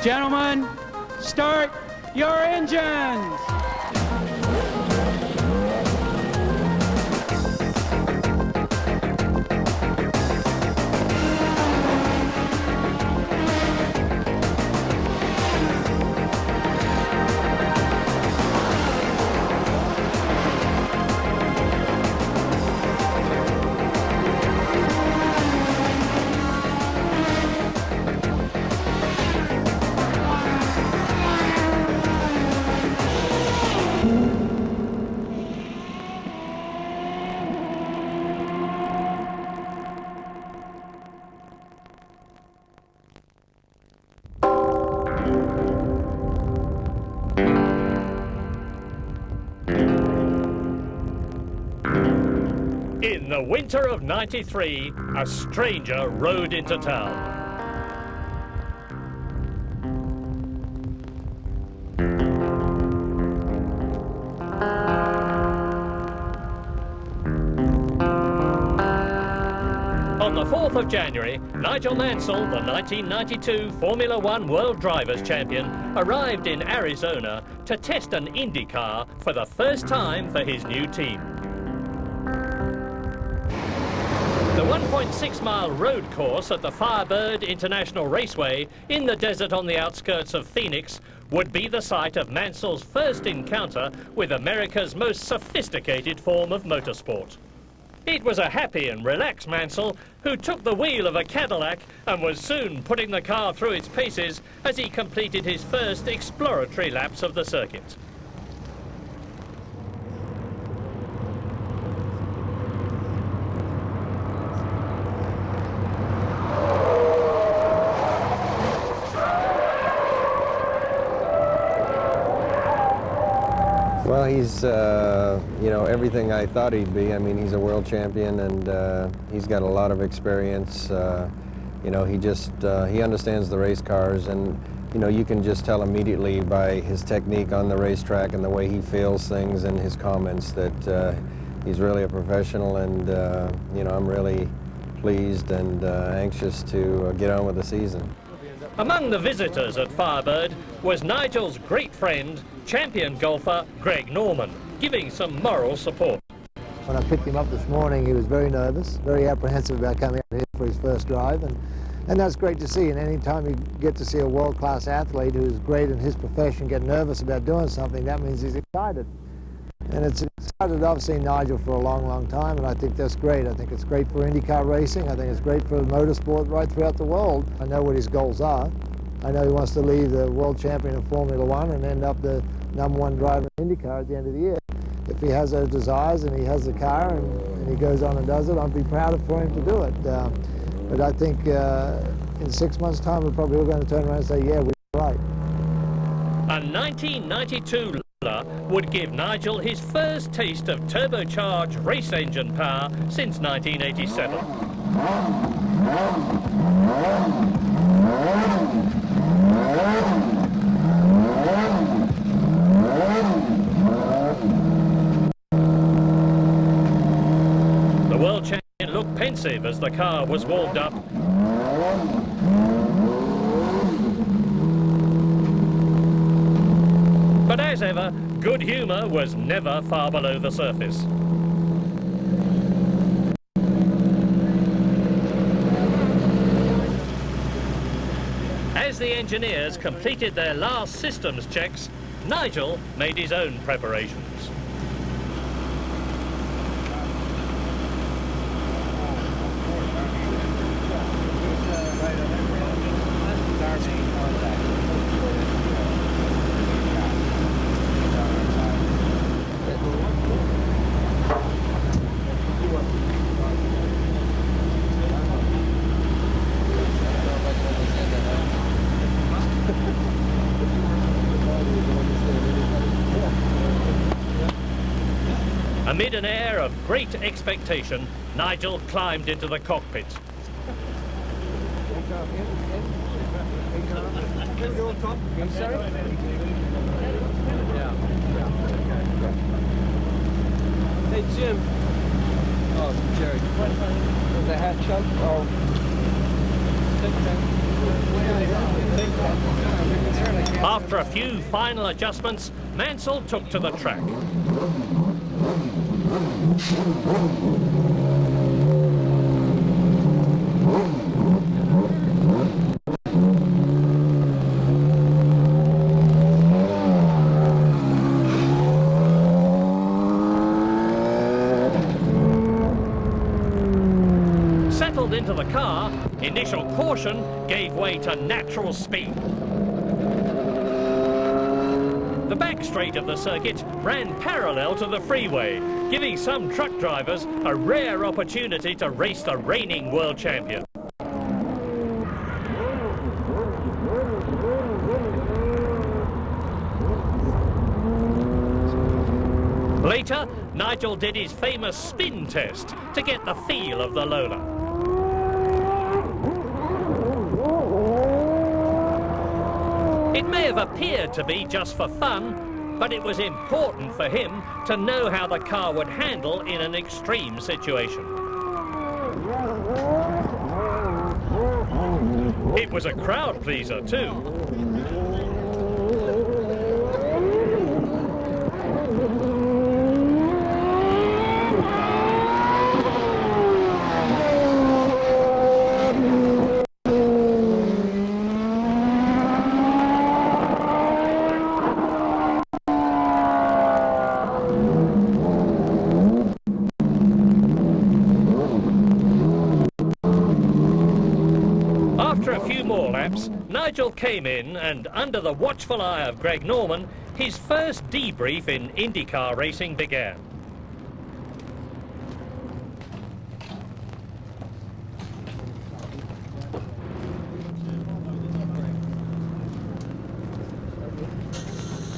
Gentlemen, start your engines! In the winter of '93, a stranger rode into town. On the 4th of January, Nigel Mansell, the 1992 Formula One World Drivers' Champion, arrived in Arizona to test an IndyCar for the first time for his new team. The 1.6-mile road course at the Firebird International Raceway in the desert on the outskirts of Phoenix would be the site of Mansell's first encounter with America's most sophisticated form of motorsport. It was a happy and relaxed Mansell who took the wheel of a Cadillac and was soon putting the car through its paces as he completed his first exploratory laps of the circuit. Well, he's, you know, everything I thought he'd be. I mean, he's a world champion, and he's got a lot of experience. You know, he understands the race cars, and, you know, you can just tell immediately by his technique on the racetrack and the way he feels things and his comments that he's really a professional, and, you know, I'm really pleased and anxious to get on with the season. Among the visitors at Firebird was Nigel's great friend, champion golfer Greg Norman, giving some moral support. When I picked him up this morning, he was very nervous, very apprehensive about coming out here for his first drive, and that's great to see. And any time you get to see a world-class athlete who's great in his profession get nervous about doing something, that means he's excited. And it's excited. I've seen Nigel for a long, long time, and I think that's great. I think it's great for IndyCar racing. I think it's great for motorsport right throughout the world. I know what his goals are. I know he wants to leave the world champion in Formula One and end up the #1 driver in IndyCar at the end of the year. If he has those desires and he has the car and he goes on and does it, I'd be proud for him to do it. But I think in 6 months' time, we're probably all going to turn around and say, yeah, we were right. A 1992 would give Nigel his first taste of turbocharged race engine power since 1987. The world champion looked pensive as the car was warmed up. But as ever, good humour was never far below the surface. As the engineers completed their last systems checks, Nigel made his own preparations. Amid an air of great expectation, Nigel climbed into the cockpit. I'm sorry? Hey, Jim. Oh, Jerry. The hat chunk? Oh. After a few final adjustments, Mansell took to the track. Settled into the car, initial caution gave way to natural speed. The back straight of the circuit ran parallel to the freeway, giving some truck drivers a rare opportunity to race the reigning world champion. Later, Nigel did his famous spin test to get the feel of the Lola. It may have appeared to be just for fun, but it was important for him to know how the car would handle in an extreme situation. It was a crowd pleaser too. After a few more laps, Nigel came in and, under the watchful eye of Greg Norman, his first debrief in IndyCar racing began.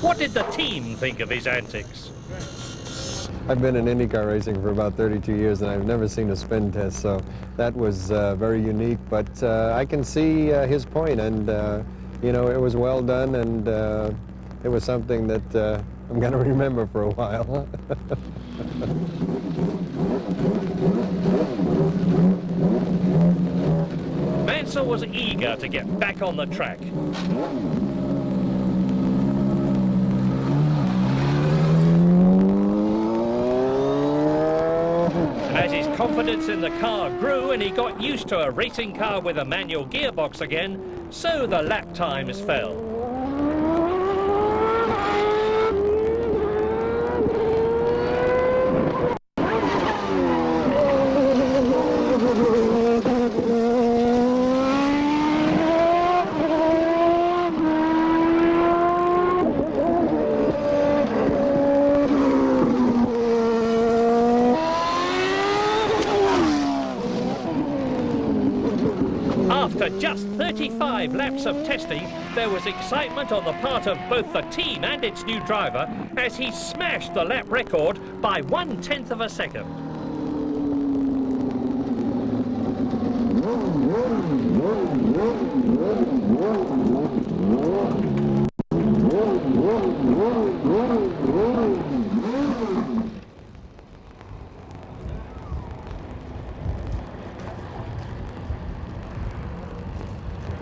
What did the team think of his antics? I've been in IndyCar racing for about 32 years and I've never seen a spin test, so that was very unique, but I can see his point, and you know, it was well done, and it was something that I'm going to remember for a while. Mansell was eager to get back on the track. As his confidence in the car grew and he got used to a racing car with a manual gearbox again, so the lap times fell. After just 35 laps of testing, there was excitement on the part of both the team and its new driver as he smashed the lap record by 1/10 of a second.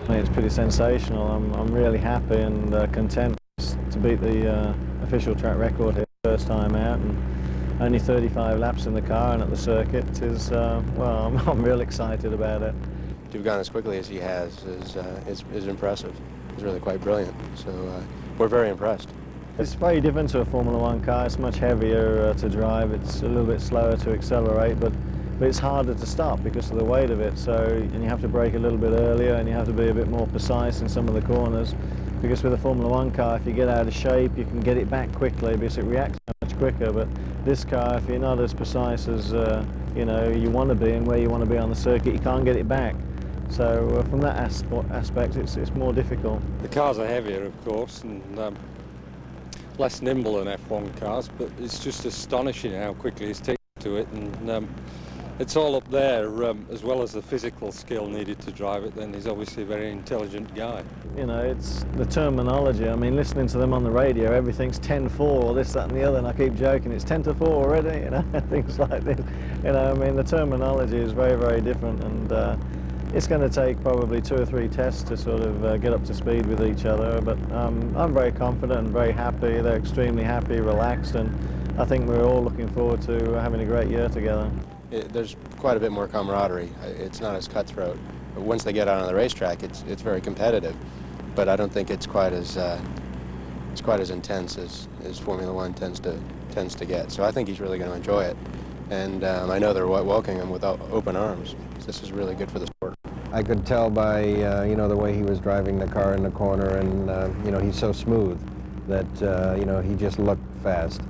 It's pretty sensational. I'm really happy and content to beat the official track record here first time out, and only 35 laps in the car and at the circuit is, well, I'm real excited about it. To have gone as quickly as he has is impressive. It's really quite brilliant. So we're very impressed. It's very different to a Formula One car. It's much heavier to drive. It's a little bit slower to accelerate, but it's harder to stop because of the weight of it. So, and you have to brake a little bit earlier, and you have to be a bit more precise in some of the corners. Because with a Formula One car, if you get out of shape, you can get it back quickly because it reacts much quicker. But this car, if you're not as precise as you know, you want to be and where you want to be on the circuit, you can't get it back. So from that aspect, it's more difficult. The cars are heavier, of course, and less nimble than F1 cars, but it's just astonishing how quickly he's taken to it, and it's all up there, as well as the physical skill needed to drive it. Then he's obviously a very intelligent guy. You know, it's the terminology. I mean, listening to them on the radio, everything's 10-4, this, that and the other, and I keep joking, it's 10-4 already, you know, things like this. You know, I mean, the terminology is very, very different, and it's going to take probably 2 or 3 tests to sort of get up to speed with each other, but I'm very confident and very happy. They're extremely happy, relaxed, and I think we're all looking forward to having a great year together. There's quite a bit more camaraderie. It's not as cutthroat. But once they get out on the racetrack, it's very competitive, but I don't think it's quite as intense as Formula One tends to get. So I think he's really going to enjoy it, and I know they're welcoming him with open arms. This is really good for the sport. I could tell by you know, the way he was driving the car in the corner, and you know, he's so smooth that you know, he just looked fast,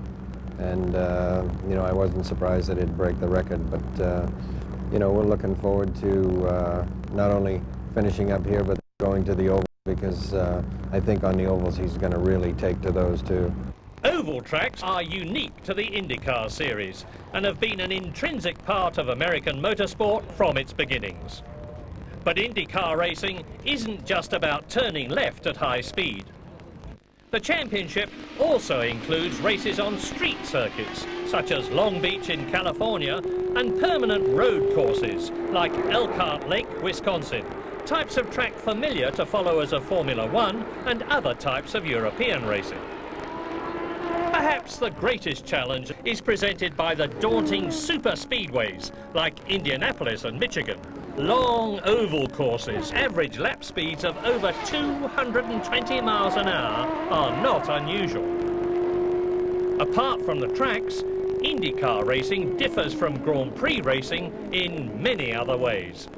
and you know, I wasn't surprised that he'd break the record. But you know, we're looking forward to not only finishing up here, but going to the oval, because I think on the ovals he's going to really take to those too. Oval tracks are unique to the IndyCar series and have been an intrinsic part of American motorsport from its beginnings. But IndyCar racing isn't just about turning left at high speed. The championship also includes races on street circuits, such as Long Beach in California, and permanent road courses like Elkhart Lake, Wisconsin, types of track familiar to followers of Formula One and other types of European racing. Perhaps the greatest challenge is presented by the daunting super speedways like Indianapolis and Michigan. Long oval courses, average lap speeds of over 220 miles an hour are not unusual. Apart from the tracks, IndyCar racing differs from Grand Prix racing in many other ways.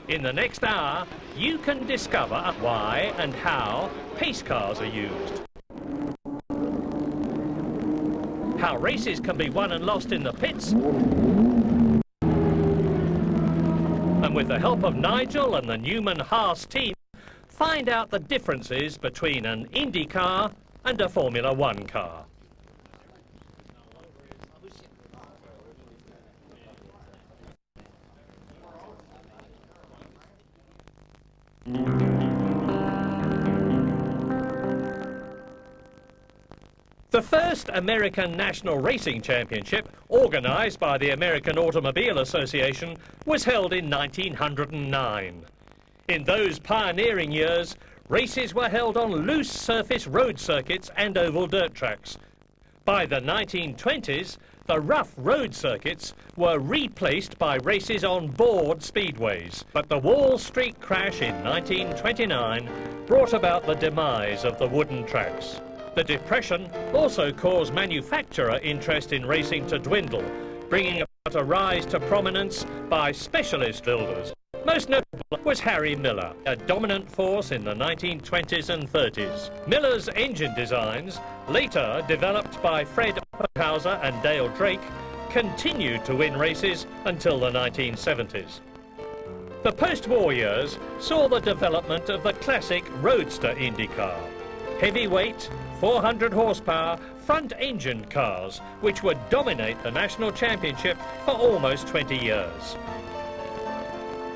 In the next hour, you can discover why and how pace cars are used, how races can be won and lost in the pits, and with the help of Nigel and the Newman-Haas team, find out the differences between an Indy car and a Formula One car. The first American National Racing Championship, organised by the American Automobile Association, was held in 1909. In those pioneering years, races were held on loose surface road circuits and oval dirt tracks. By the 1920s, the rough road circuits were replaced by races on board speedways. But the Wall Street crash in 1929 brought about the demise of the wooden tracks. The Depression also caused manufacturer interest in racing to dwindle, bringing about a rise to prominence by specialist builders. Most notable was Harry Miller, a dominant force in the 1920s and 30s. Miller's engine designs, later developed by Fred Oppenhauser and Dale Drake, continued to win races until the 1970s. The post-war years saw the development of the classic roadster IndyCar. Heavyweight, 400 horsepower, front-engine cars, which would dominate the national championship for almost 20 years.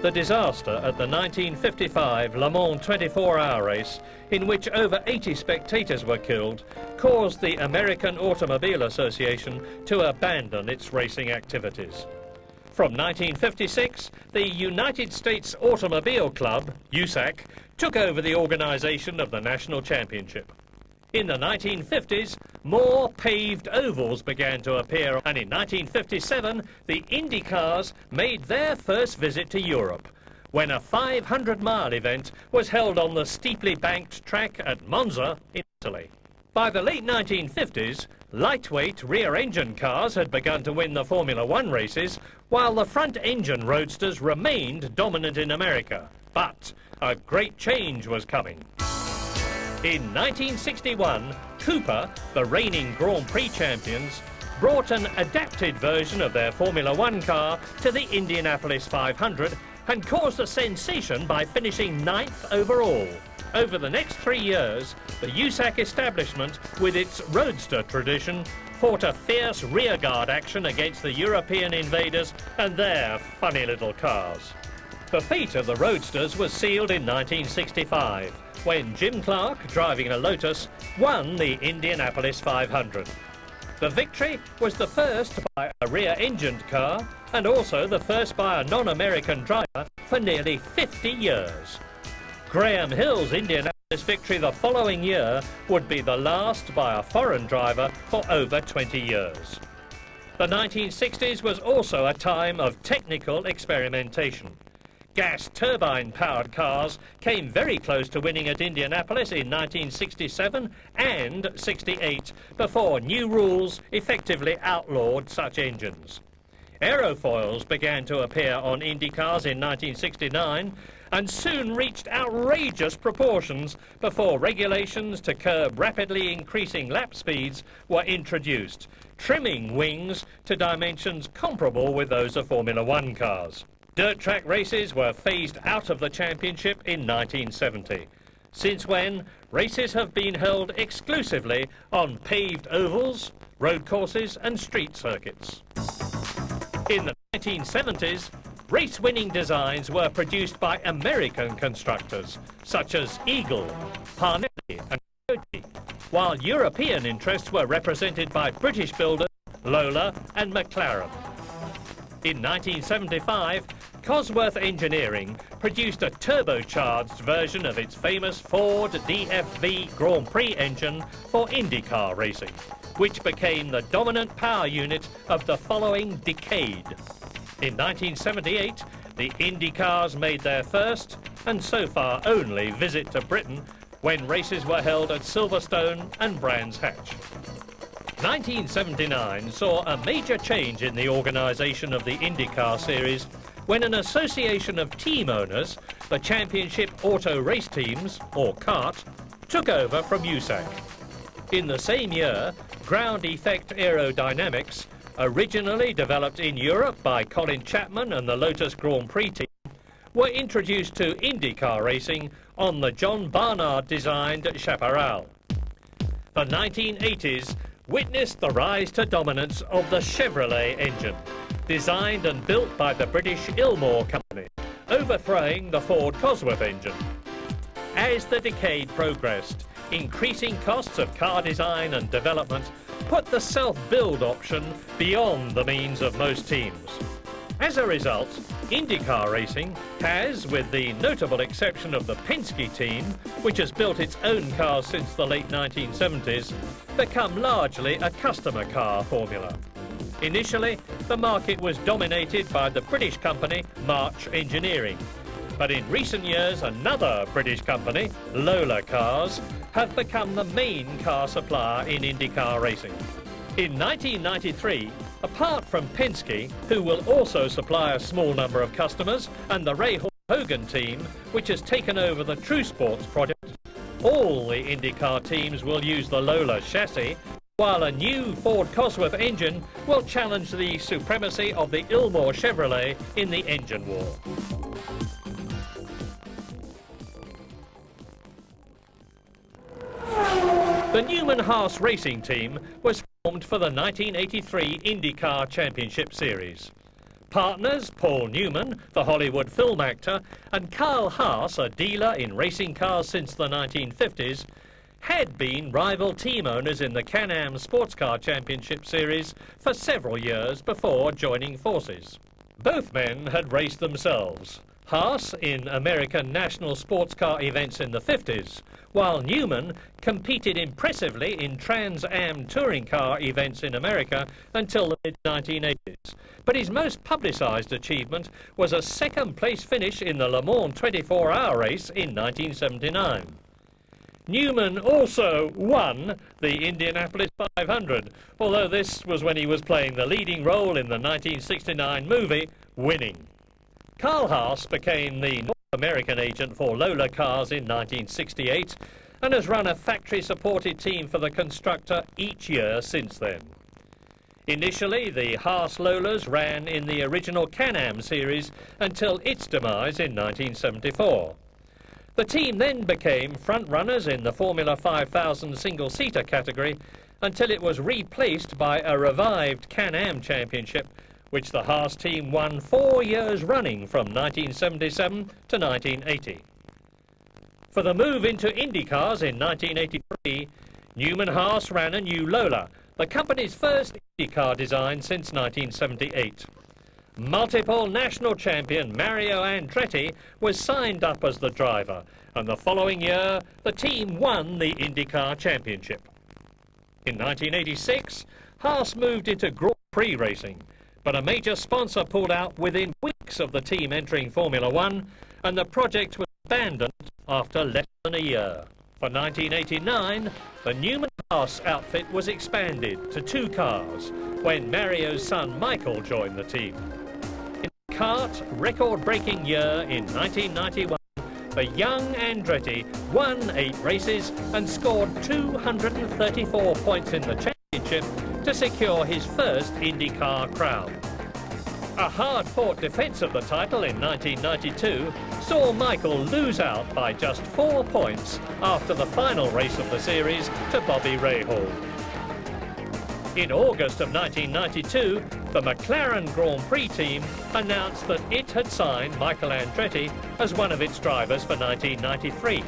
The disaster at the 1955 Le Mans 24-hour race, in which over 80 spectators were killed, caused the American Automobile Association to abandon its racing activities. From 1956, the United States Automobile Club, USAC, took over the organisation of the national championship. In the 1950s, more paved ovals began to appear, and in 1957, the Indy cars made their first visit to Europe, when a 500-mile event was held on the steeply banked track at Monza in Italy. By the late 1950s, lightweight rear-engine cars had begun to win the Formula One races, while the front-engine roadsters remained dominant in America. But a great change was coming. In 1961, Cooper, the reigning Grand Prix champions, brought an adapted version of their Formula One car to the Indianapolis 500 and caused a sensation by finishing 9th overall. Over the next 3 years, the USAC establishment, with its roadster tradition, fought a fierce rearguard action against the European invaders and their funny little cars. The fate of the roadsters was sealed in 1965, when Jim Clark, driving a Lotus, won the Indianapolis 500. The victory was the first by a rear-engined car and also the first by a non-American driver for nearly 50 years. Graham Hill's Indianapolis victory the following year would be the last by a foreign driver for over 20 years. The 1960s was also a time of technical experimentation. Gas turbine-powered cars came very close to winning at Indianapolis in 1967 and 68 before new rules effectively outlawed such engines. Aerofoils began to appear on Indy cars in 1969 and soon reached outrageous proportions before regulations to curb rapidly increasing lap speeds were introduced, trimming wings to dimensions comparable with those of Formula One cars. Dirt track races were phased out of the championship in 1970, since when races have been held exclusively on paved ovals, road courses and street circuits. In the 1970s, race-winning designs were produced by American constructors such as Eagle, Parnelli and Coty, while European interests were represented by British builders Lola and McLaren. In 1975, Cosworth Engineering produced a turbocharged version of its famous Ford DFV Grand Prix engine for IndyCar racing, which became the dominant power unit of the following decade. In 1978, the Indy cars made their first, and so far only, visit to Britain when races were held at Silverstone and Brands Hatch. 1979 saw a major change in the organisation of the IndyCar series when an association of team owners, the Championship Auto Race Teams, or CART, took over from USAC. In the same year, ground effect aerodynamics, originally developed in Europe by Colin Chapman and the Lotus Grand Prix team, were introduced to IndyCar racing on the John Barnard-designed Chaparral. The 1980s witnessed the rise to dominance of the Chevrolet engine, designed and built by the British Ilmor Company, overthrowing the Ford Cosworth engine. As the decade progressed, increasing costs of car design and development put the self-build option beyond the means of most teams. As a result, IndyCar racing has, with the notable exception of the Penske team, which has built its own cars since the late 1970s, become largely a customer car formula. Initially, the market was dominated by the British company March Engineering, but in recent years another British company, Lola Cars, have become the main car supplier in IndyCar racing. In 1993, apart from Penske, who will also supply a small number of customers, and the Ray Hogan team, which has taken over the True Sports project, all the IndyCar teams will use the Lola chassis, while a new Ford Cosworth engine will challenge the supremacy of the Ilmor Chevrolet in the engine war. The Newman-Haas racing team was formed for the 1983 IndyCar Championship Series. Partners Paul Newman, the Hollywood film actor, and Carl Haas, a dealer in racing cars since the 1950s, had been rival team owners in the Can-Am Sports Car Championship Series for several years before joining forces. Both men had raced themselves. Haas in American national sports car events in the 50s, while Newman competed impressively in Trans Am touring car events in America until the mid-1980s. But his most publicised achievement was a second-place finish in the Le Mans 24-hour race in 1979. Newman also won the Indianapolis 500, although this was when he was playing the leading role in the 1969 movie Winning. Carl Haas became the North American agent for Lola Cars in 1968 and has run a factory-supported team for the constructor each year since then. Initially, the Haas Lolas ran in the original Can-Am series until its demise in 1974. The team then became front-runners in the Formula 5000 single-seater category until it was replaced by a revived Can-Am championship, which the Haas team won 4 years running from 1977 to 1980. For the move into IndyCars in 1983, Newman-Haas ran a new Lola, the company's first IndyCar design since 1978. Multiple national champion Mario Andretti was signed up as the driver, and the following year the team won the IndyCar Championship. In 1986, Haas moved into Grand Prix racing, but a major sponsor pulled out within weeks of the team entering Formula One, and the project was abandoned after less than a year. For 1989, the Newman-Haas outfit was expanded to 2 cars when Mario's son Michael joined the team. In the kart record-breaking year in 1991, the young Andretti won 8 races and scored 234 points in the championship to secure his first IndyCar crown. A hard-fought defence of the title in 1992 saw Michael lose out by just 4 points after the final race of the series to Bobby Rahal. In August of 1992, the McLaren Grand Prix team announced that it had signed Michael Andretti as one of its drivers for 1993.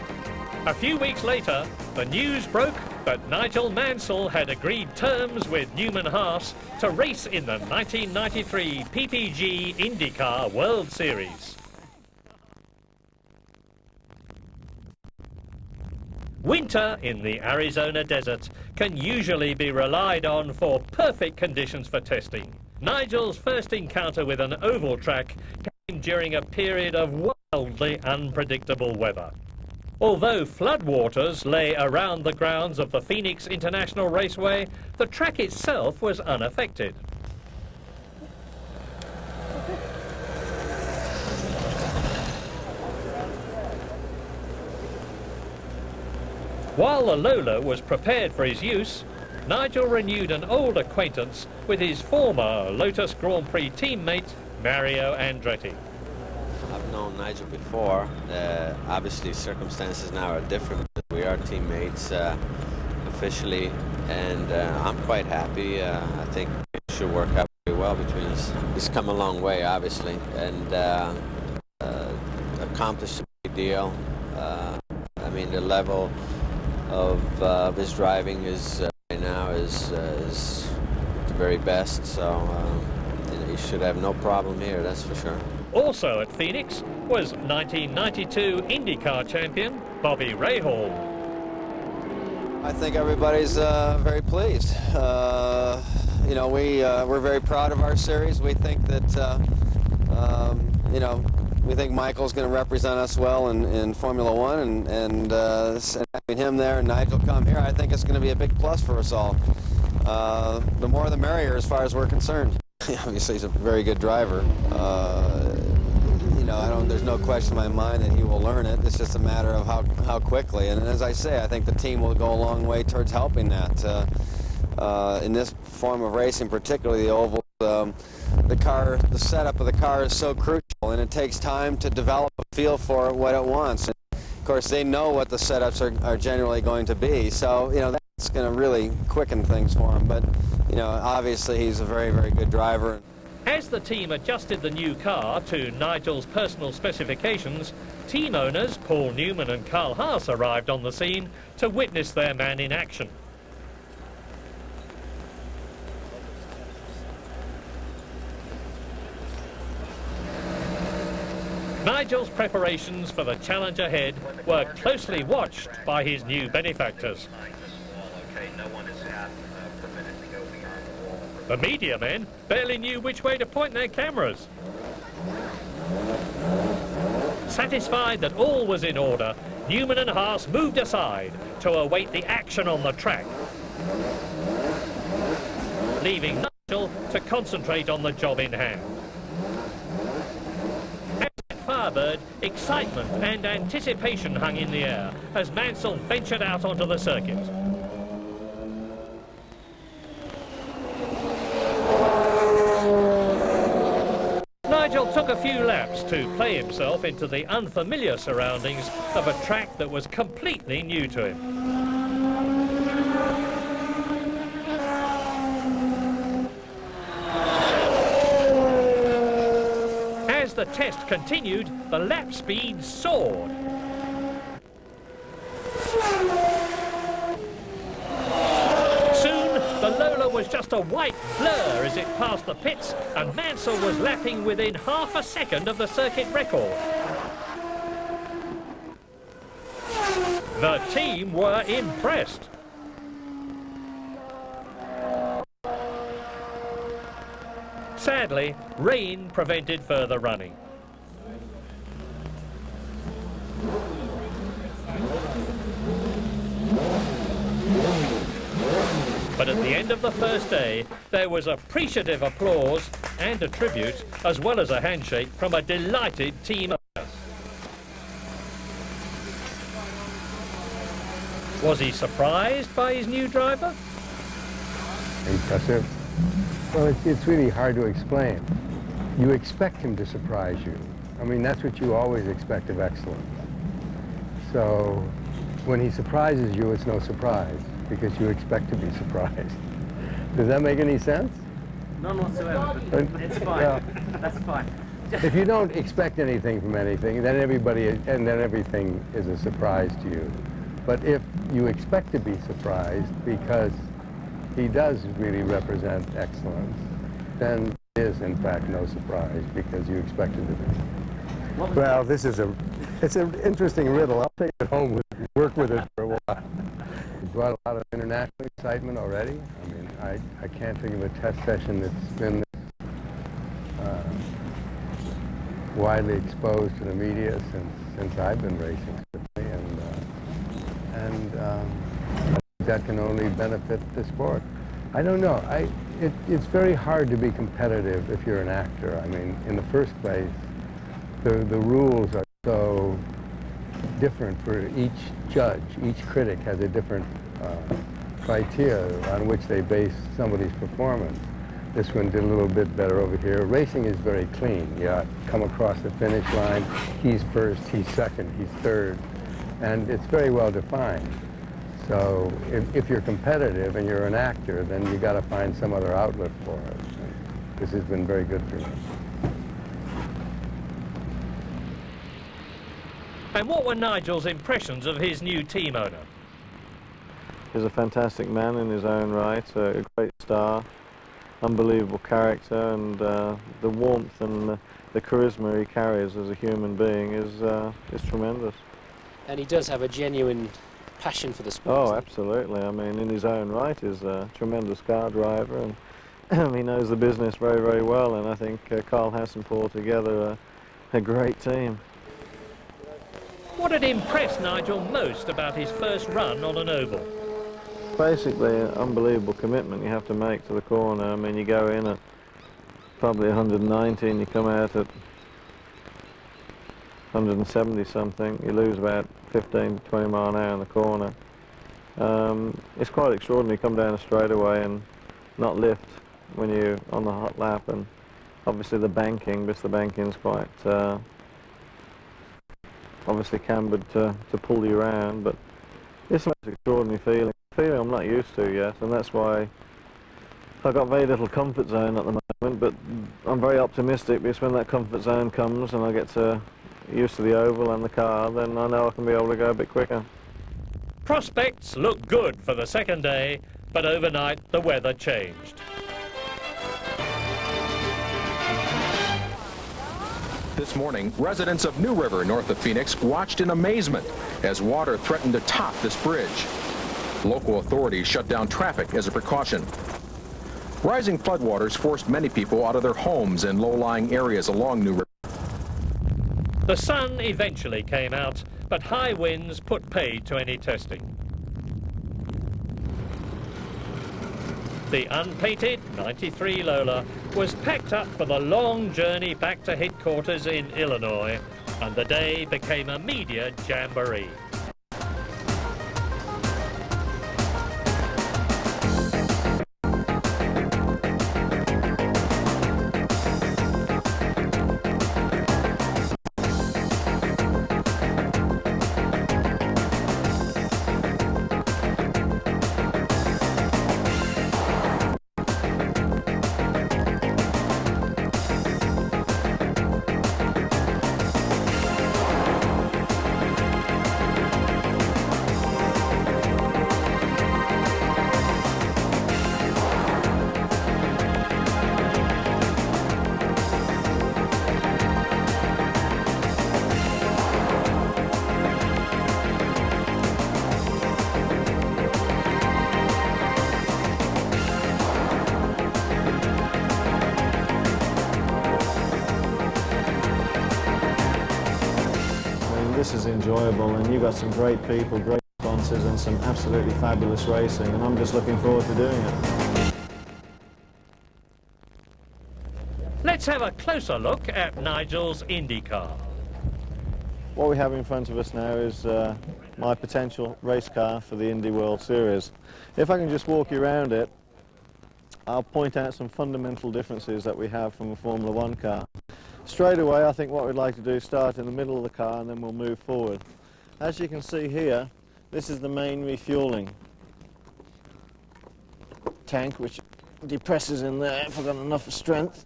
A few weeks later, the news broke that Nigel Mansell had agreed terms with Newman-Haas to race in the 1993 PPG IndyCar World Series. Winter in the Arizona desert can usually be relied on for perfect conditions for testing. Nigel's first encounter with an oval track came during a period of wildly unpredictable weather. Although floodwaters lay around the grounds of the Phoenix International Raceway, the track itself was unaffected. While the Lola was prepared for his use, Nigel renewed an old acquaintance with his former Lotus Grand Prix teammate, Mario Andretti. I've known Nigel before. Obviously, circumstances now are different. We are teammates officially, and I'm quite happy. I think it should work out very well between us. He's come a long way, obviously, and accomplished a big deal. I mean, the level of his driving is right now is the very best. So he should have no problem here. That's for sure. Also at Phoenix was 1992 IndyCar champion Bobby Rahal. I think everybody's very pleased. You know, we're very proud of our series. We think that you know, we think Michael's going to represent us well in Formula One, and having him there and Nigel come here, I think it's going to be a big plus for us all. The more the merrier, as far as we're concerned. Obviously, he's a very good driver. You know, there's no question in my mind that he will learn it. It's just a matter of how quickly. And as I say, I think the team will go a long way towards helping that. In this form of racing, particularly the oval, the setup of the car is so crucial, and it takes time to develop a feel for what it wants. And of course, they know what the setups are generally going to be. So, you know, that's going to really quicken things for him. But, you know, obviously he's a very, very good driver. As the team adjusted the new car to Nigel's personal specifications, team owners Paul Newman and Carl Haas arrived on the scene to witness their man in action. Nigel's preparations for the challenge ahead were closely watched by his new benefactors. The media men barely knew which way to point their cameras. Satisfied that all was in order, Newman and Haas moved aside to await the action on the track, leaving Nigel to concentrate on the job in hand. At Firebird, excitement and anticipation hung in the air as Mansell ventured out onto the circuit. Nigel took a few laps to play himself into the unfamiliar surroundings of a track that was completely new to him. As the test continued, the lap speed soared. Soon, the Lola was just a white blur as it passed the pits, and Mansell was lapping within half a second of the circuit record. The team were impressed. Sadly, rain prevented further running. But at the end of the first day, there was appreciative applause and a tribute, as well as a handshake from a delighted team owner. Was he surprised by his new driver? Impressive. Well, it's really hard to explain. You expect him to surprise you. I mean, that's what you always expect of excellence. So when he surprises you, it's no surprise, because you expect to be surprised. Does that make any sense? None whatsoever, but it's fine. Well, that's fine. if you don't expect anything from anything, then everything is a surprise to you. But if you expect to be surprised because he does really represent excellence, then it is in fact no surprise because you expected it to be. Well, it's an interesting riddle. I'll take it home and work with it for a while. It brought a lot of international excitement already. I mean, I can't think of a test session that's been widely exposed to the media since I've been racing, and that can only benefit the sport. I don't know. It's very hard to be competitive if you're an actor. I mean, in the first place, the rules are so different for each judge. Each critic has a different criteria on which they base somebody's performance. This one did a little bit better over here. Racing is very clean. You come across the finish line, he's first, he's second, he's third, and it's very well defined. So if you're competitive and you're an actor, then you got to find some other outlet for it. And this has been very good for me. And what were Nigel's impressions of his new team owner? He's a fantastic man in his own right, a great star, unbelievable character, and the warmth and the charisma he carries as a human being is tremendous. And he does have a genuine passion for the sport. Oh, absolutely. I mean, in his own right, he's a tremendous car driver, and he knows the business very, very well, and I think Carl Hassan pulled together a great team. What had impressed Nigel most about his first run on an oval? Basically, an unbelievable commitment you have to make to the corner. I mean, you go in at probably 190 and you come out at 170 something. You lose about 15 to 20 mile an hour in the corner. It's quite extraordinary to come down a straightaway and not lift when you're on the hot lap, and obviously the banking, because the banking's quite obviously cambered to pull you around, but it's an extraordinary feeling I'm not used to yet, and that's why I've got very little comfort zone at the moment, but I'm very optimistic, because when that comfort zone comes and I get used to the oval and the car, then I know I can be able to go a bit quicker. Prospects looked good for the second day, but overnight the weather changed. This morning, residents of New River, north of Phoenix, watched in amazement as water threatened to top this bridge. Local authorities shut down traffic as a precaution. Rising floodwaters forced many people out of their homes in low-lying areas along New River. The sun eventually came out, but high winds put paid to any testing. The unpainted 93 Lola was packed up for the long journey back to headquarters in Illinois, and the day became a media jamboree. this is enjoyable, and you've got some great people, great sponsors, and some absolutely fabulous racing, and I'm just looking forward to doing it. Let's have a closer look at Nigel's IndyCar. What we have in front of us now is my potential race car for the Indy World Series. If I can just walk you around it, I'll point out some fundamental differences that we have from a Formula One car. Straight away, I think what we'd like to do is start in the middle of the car and then we'll move forward. As you can see here, this is the main refueling tank, which depresses in there if I've got enough strength.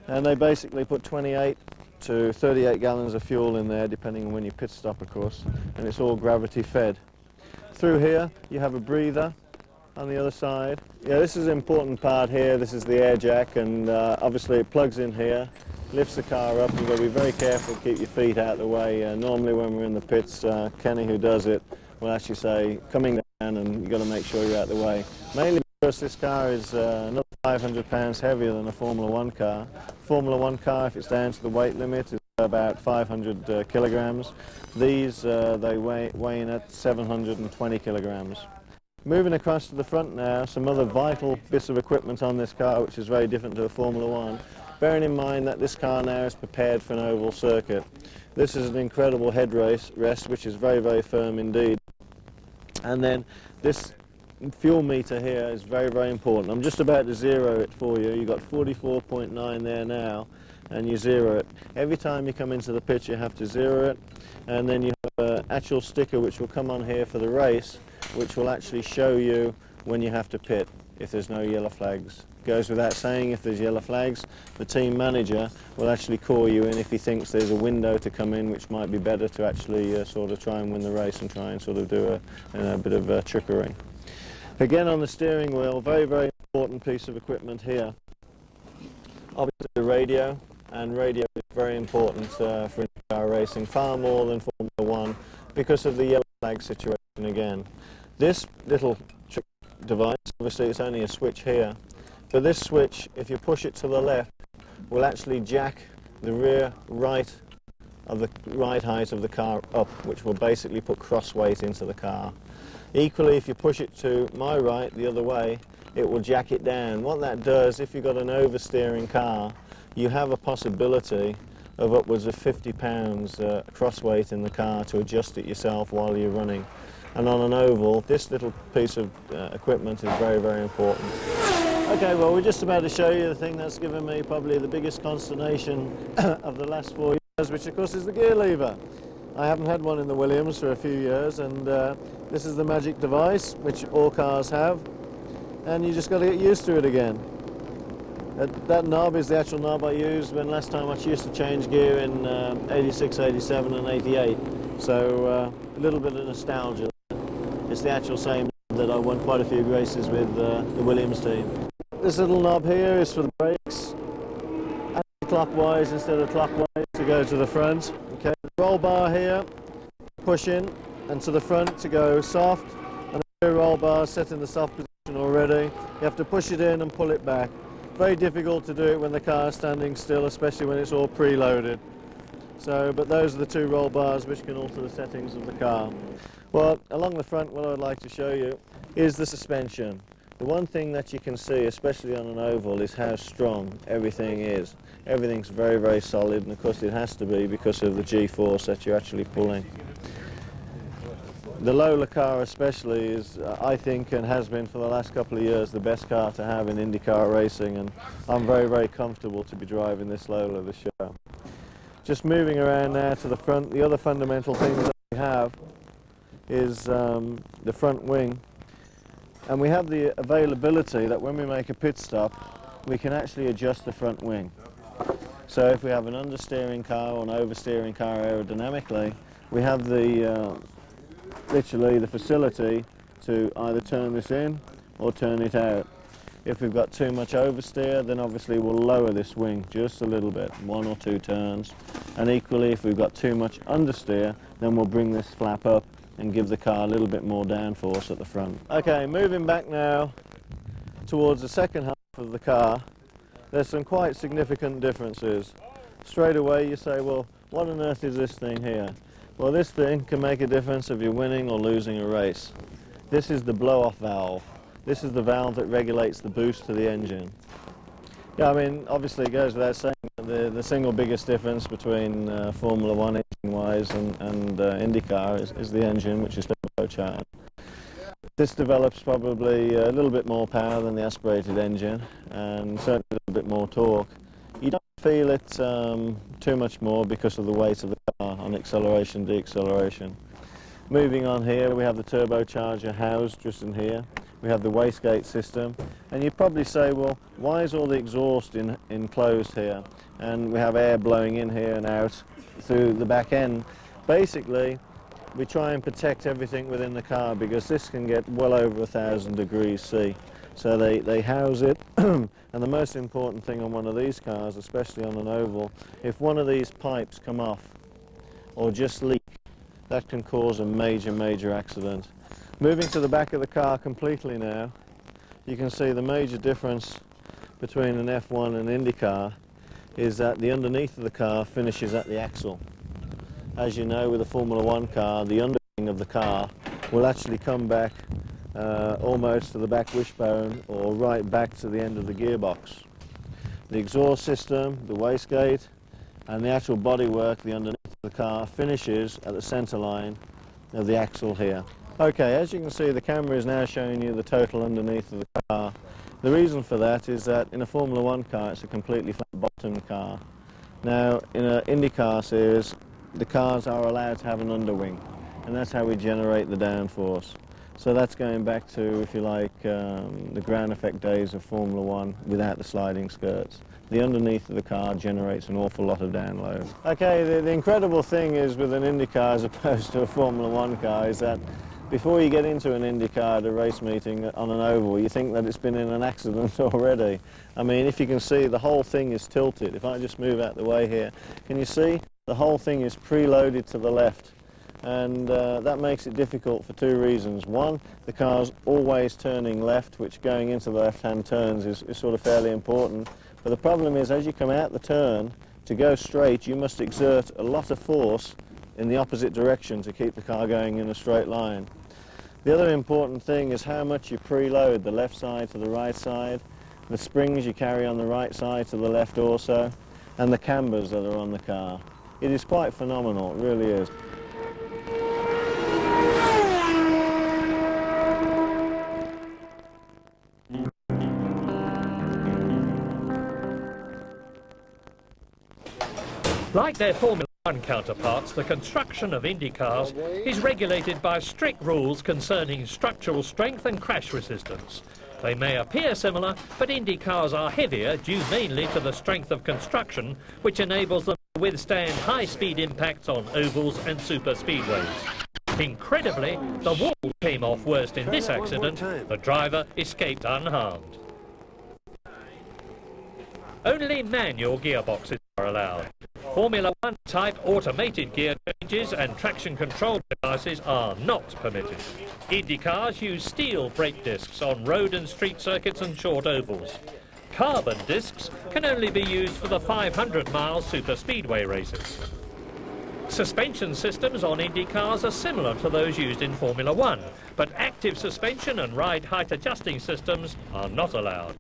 And they basically put 28 to 38 gallons of fuel in there, depending on when you pit stop, of course, and it's all gravity fed. Through here, you have a breather on the other side. Yeah, this is an important part here. This is the air jack, and obviously it plugs in here, lifts the car up. You've got to be very careful to keep your feet out of the way. Normally when we're in the pits, Kenny, who does it, will actually say, coming down, and you've got to make sure you're out of the way. Mainly because this car is another 500 pounds heavier than a Formula One car. Formula One car, if it's down to the weight limit, is about 500 kilograms. These, they weigh in at 720 kilograms. Moving across to the front now, some other vital bits of equipment on this car, which is very different to a Formula One. Bearing in mind that this car now is prepared for an oval circuit. This is an incredible headrest, which is very, very firm indeed. And then this fuel meter here is very, very important. I'm just about to zero it for you. You've got 44.9 there now, and you zero it. Every time you come into the pit, you have to zero it, and then you have an actual sticker which will come on here for the race, which will actually show you when you have to pit if there's no yellow flags. Goes without saying, if there's yellow flags, the team manager will actually call you in if he thinks there's a window to come in, which might be better to actually sort of try and win the race and try and sort of do a bit of trickery. Again, on the steering wheel, very, very important piece of equipment here. Obviously the radio, and radio is very important for IndyCar racing, far more than Formula One, because of the yellow flag situation again. This little device, obviously it's only a switch here, but this switch, if you push it to the left, will actually jack the rear right height of the car up, which will basically put cross weight into the car. Equally, if you push it to my right, the other way, it will jack it down. What that does, if you've got an oversteering car, you have a possibility of upwards of 50 pounds cross weight in the car to adjust it yourself while you're running. And on an oval, this little piece of equipment is very, very important. Okay, well, we're just about to show you the thing that's given me probably the biggest consternation of the last 4 years, which of course is the gear lever. I haven't had one in the Williams for a few years, and this is the magic device, which all cars have, and you just got to get used to it again. That knob is the actual knob I used when last time I used to change gear in 86, 87 and 88, so a little bit of nostalgia. It's the actual same that I won quite a few races with the Williams team. This little knob here is for the brakes, anti-clockwise instead of clockwise to go to the front. Okay, the roll bar here, push in and to the front to go soft, and the rear roll bar set in the soft position already. You have to push it in and pull it back. Very difficult to do it when the car is standing still, especially when it's all preloaded. So, but those are the two roll bars which can alter the settings of the car. Well, along the front, what I'd like to show you is the suspension. The one thing that you can see, especially on an oval, is how strong everything is. Everything's very, very solid, and of course it has to be because of the G-force that you're actually pulling. The Lola car especially is, I think, and has been for the last couple of years, the best car to have in IndyCar racing, and I'm very, very comfortable to be driving this Lola this show. Just moving around now to the front, the other fundamental things that we have is the front wing. And we have the availability that when we make a pit stop, we can actually adjust the front wing. So if we have an understeering car or an oversteering car aerodynamically, we have the literally the facility to either turn this in or turn it out. If we've got too much oversteer, then obviously we'll lower this wing just a little bit, 1 or 2 turns. And equally, if we've got too much understeer, then we'll bring this flap up and give the car a little bit more downforce at the front. Okay, moving back now towards the second half of the car, there's some quite significant differences. Straight away you say, well, what on earth is this thing here? Well, this thing can make a difference if you're winning or losing a race. This is the blow-off valve. This is the valve that regulates the boost to the engine. Yeah, I mean, obviously it goes without saying that the single biggest difference between Formula One engine-wise and IndyCar is the engine, which is turbocharged. This develops probably a little bit more power than the aspirated engine, and certainly a little bit more torque. You don't feel it too much more because of the weight of the car on acceleration, deceleration. Moving on here, we have the turbocharger housed just in here. We have the wastegate system, and you'd probably say, well, why is all the exhaust enclosed here? And we have air blowing in here and out through the back end. Basically, we try and protect everything within the car because this can get well over 1,000 degrees C. So they house it, and the most important thing on one of these cars, especially on an oval, if one of these pipes come off or just leak, that can cause a major, major accident. Moving to the back of the car completely now, you can see the major difference between an F1 and IndyCar is that the underneath of the car finishes at the axle. As you know, with a Formula One car, the underwing of the car will actually come back almost to the back wishbone or right back to the end of the gearbox. The exhaust system, the wastegate, and the actual bodywork, the underneath of the car, finishes at the centre line of the axle here. Okay, as you can see, the camera is now showing you the total underneath of the car. The reason for that is that in a Formula One car, it's a completely flat-bottomed car. Now, in an IndyCar series, the cars are allowed to have an underwing, and that's how we generate the downforce. So that's going back to, if you like, the ground effect days of Formula One without the sliding skirts. The underneath of the car generates an awful lot of download. Okay, the incredible thing is with an IndyCar as opposed to a Formula One car is that before you get into an IndyCar at a race meeting on an oval, you think that it's been in an accident already. I mean, if you can see, the whole thing is tilted. If I just move out the way here, can you see? The whole thing is preloaded to the left. And that makes it difficult for two reasons. One, the car's always turning left, which going into the left-hand turns is sort of fairly important. But the problem is, as you come out the turn, to go straight, you must exert a lot of force in the opposite direction to keep the car going in a straight line. The other important thing is how much you preload the left side to the right side, the springs you carry on the right side to the left also, and the cambers that are on the car. It is quite phenomenal, it really is. Like their Formula One counterparts, the construction of Indy cars is regulated by strict rules concerning structural strength and crash resistance. They may appear similar, but Indy cars are heavier due mainly to the strength of construction, which enables them to withstand high-speed impacts on ovals and superspeedways. Incredibly, the wall came off worst in this accident. The driver escaped unharmed. Only manual gearboxes are allowed. Formula One type automated gear changes and traction control devices are not permitted. Indy cars use steel brake discs on road and street circuits and short ovals. Carbon discs can only be used for the 500-mile superspeedway races. Suspension systems on Indy cars are similar to those used in Formula One, but active suspension and ride height adjusting systems are not allowed.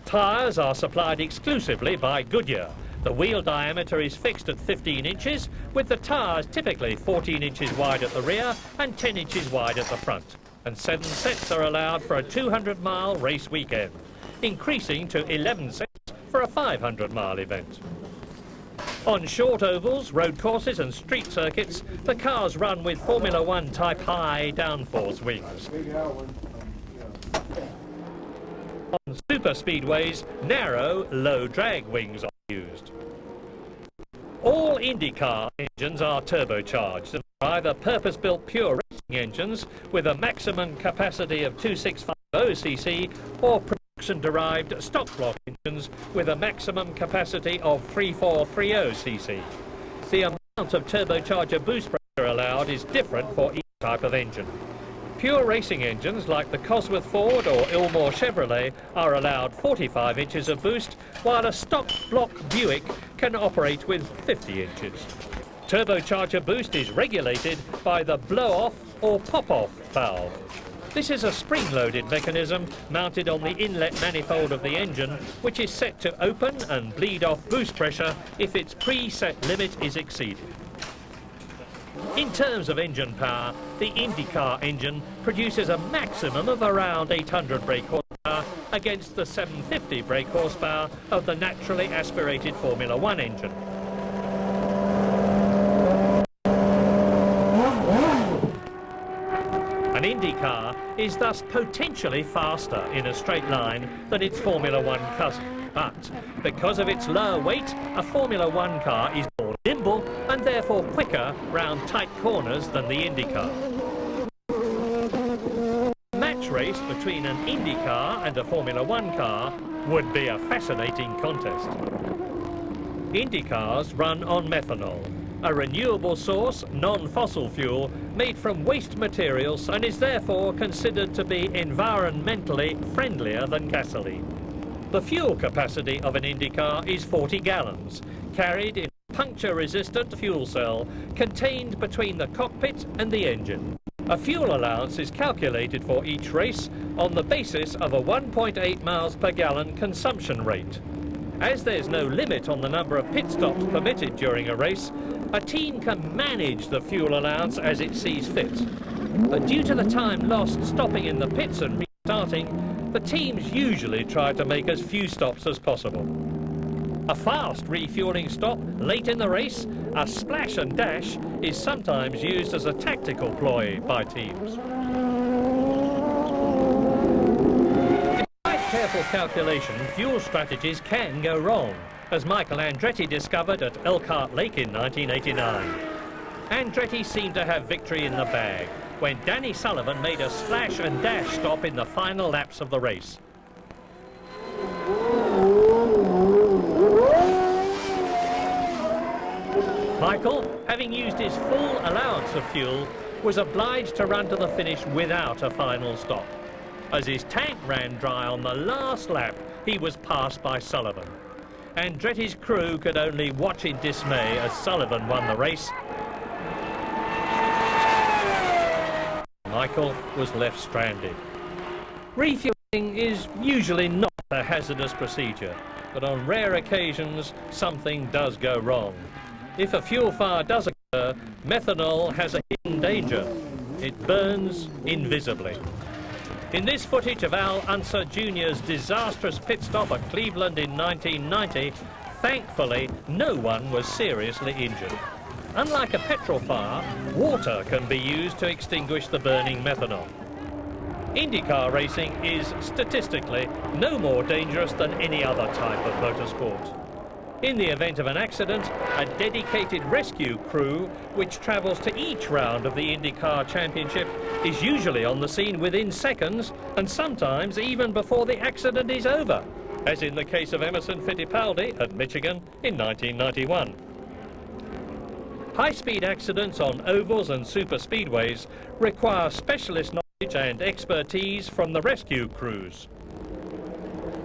Tyres are supplied exclusively by Goodyear. The wheel diameter is fixed at 15 inches, with the tyres typically 14 inches wide at the rear and 10 inches wide at the front. And 7 sets are allowed for a 200-mile race weekend, increasing to 11 sets for a 500-mile event. On short ovals, road courses and street circuits, the cars run with Formula One type high downforce wings. On superspeedways, narrow, low-drag wings are used. All IndyCar engines are turbocharged and are either purpose-built pure racing engines with a maximum capacity of 2650 cc or production-derived stock block engines with a maximum capacity of 3430 cc. The amount of turbocharger boost pressure allowed is different for each type of engine. Pure racing engines like the Cosworth Ford or Ilmore Chevrolet are allowed 45 inches of boost, while a stock block Buick can operate with 50 inches. Turbocharger boost is regulated by the blow-off or pop-off valve. This is a spring-loaded mechanism mounted on the inlet manifold of the engine, which is set to open and bleed off boost pressure if its preset limit is exceeded. In terms of engine power, the IndyCar engine produces a maximum of around 800 brake horsepower against the 750 brake horsepower of the naturally aspirated Formula One engine. An IndyCar is thus potentially faster in a straight line than its Formula One cousin. But because of its lower weight, a Formula One car is more nimble and therefore quicker round tight corners than the IndyCar. A match race between an IndyCar and a Formula One car would be a fascinating contest. IndyCars run on methanol, a renewable source, non-fossil fuel made from waste materials, and is therefore considered to be environmentally friendlier than gasoline. The fuel capacity of an IndyCar is 40 gallons, carried in a puncture-resistant fuel cell contained between the cockpit and the engine. A fuel allowance is calculated for each race on the basis of a 1.8 miles per gallon consumption rate. As there's no limit on the number of pit stops permitted during a race, a team can manage the fuel allowance as it sees fit. But due to the time lost stopping in the pits and restarting, the teams usually try to make as few stops as possible. A fast refueling stop late in the race, a splash and dash, is sometimes used as a tactical ploy by teams. Despite careful calculation, fuel strategies can go wrong, as Michael Andretti discovered at Elkhart Lake in 1989. Andretti seemed to have victory in the bag when Danny Sullivan made a splash and dash stop in the final laps of the race. Michael, having used his full allowance of fuel, was obliged to run to the finish without a final stop. As his tank ran dry on the last lap, he was passed by Sullivan. Andretti's crew could only watch in dismay as Sullivan won the race. Michael was left stranded. Refueling is usually not a hazardous procedure, but on rare occasions something does go wrong. If a fuel fire does occur, methanol has a hidden danger. It burns invisibly. In this footage of Al Unser Jr.'s disastrous pit stop at Cleveland in 1990, thankfully no one was seriously injured. Unlike a petrol fire, water can be used to extinguish the burning methanol. IndyCar racing is statistically no more dangerous than any other type of motorsport. In the event of an accident, a dedicated rescue crew, which travels to each round of the IndyCar Championship, is usually on the scene within seconds, and sometimes even before the accident is over, as in the case of Emerson Fittipaldi at Michigan in 1991. High-speed accidents on ovals and superspeedways require specialist knowledge and expertise from the rescue crews.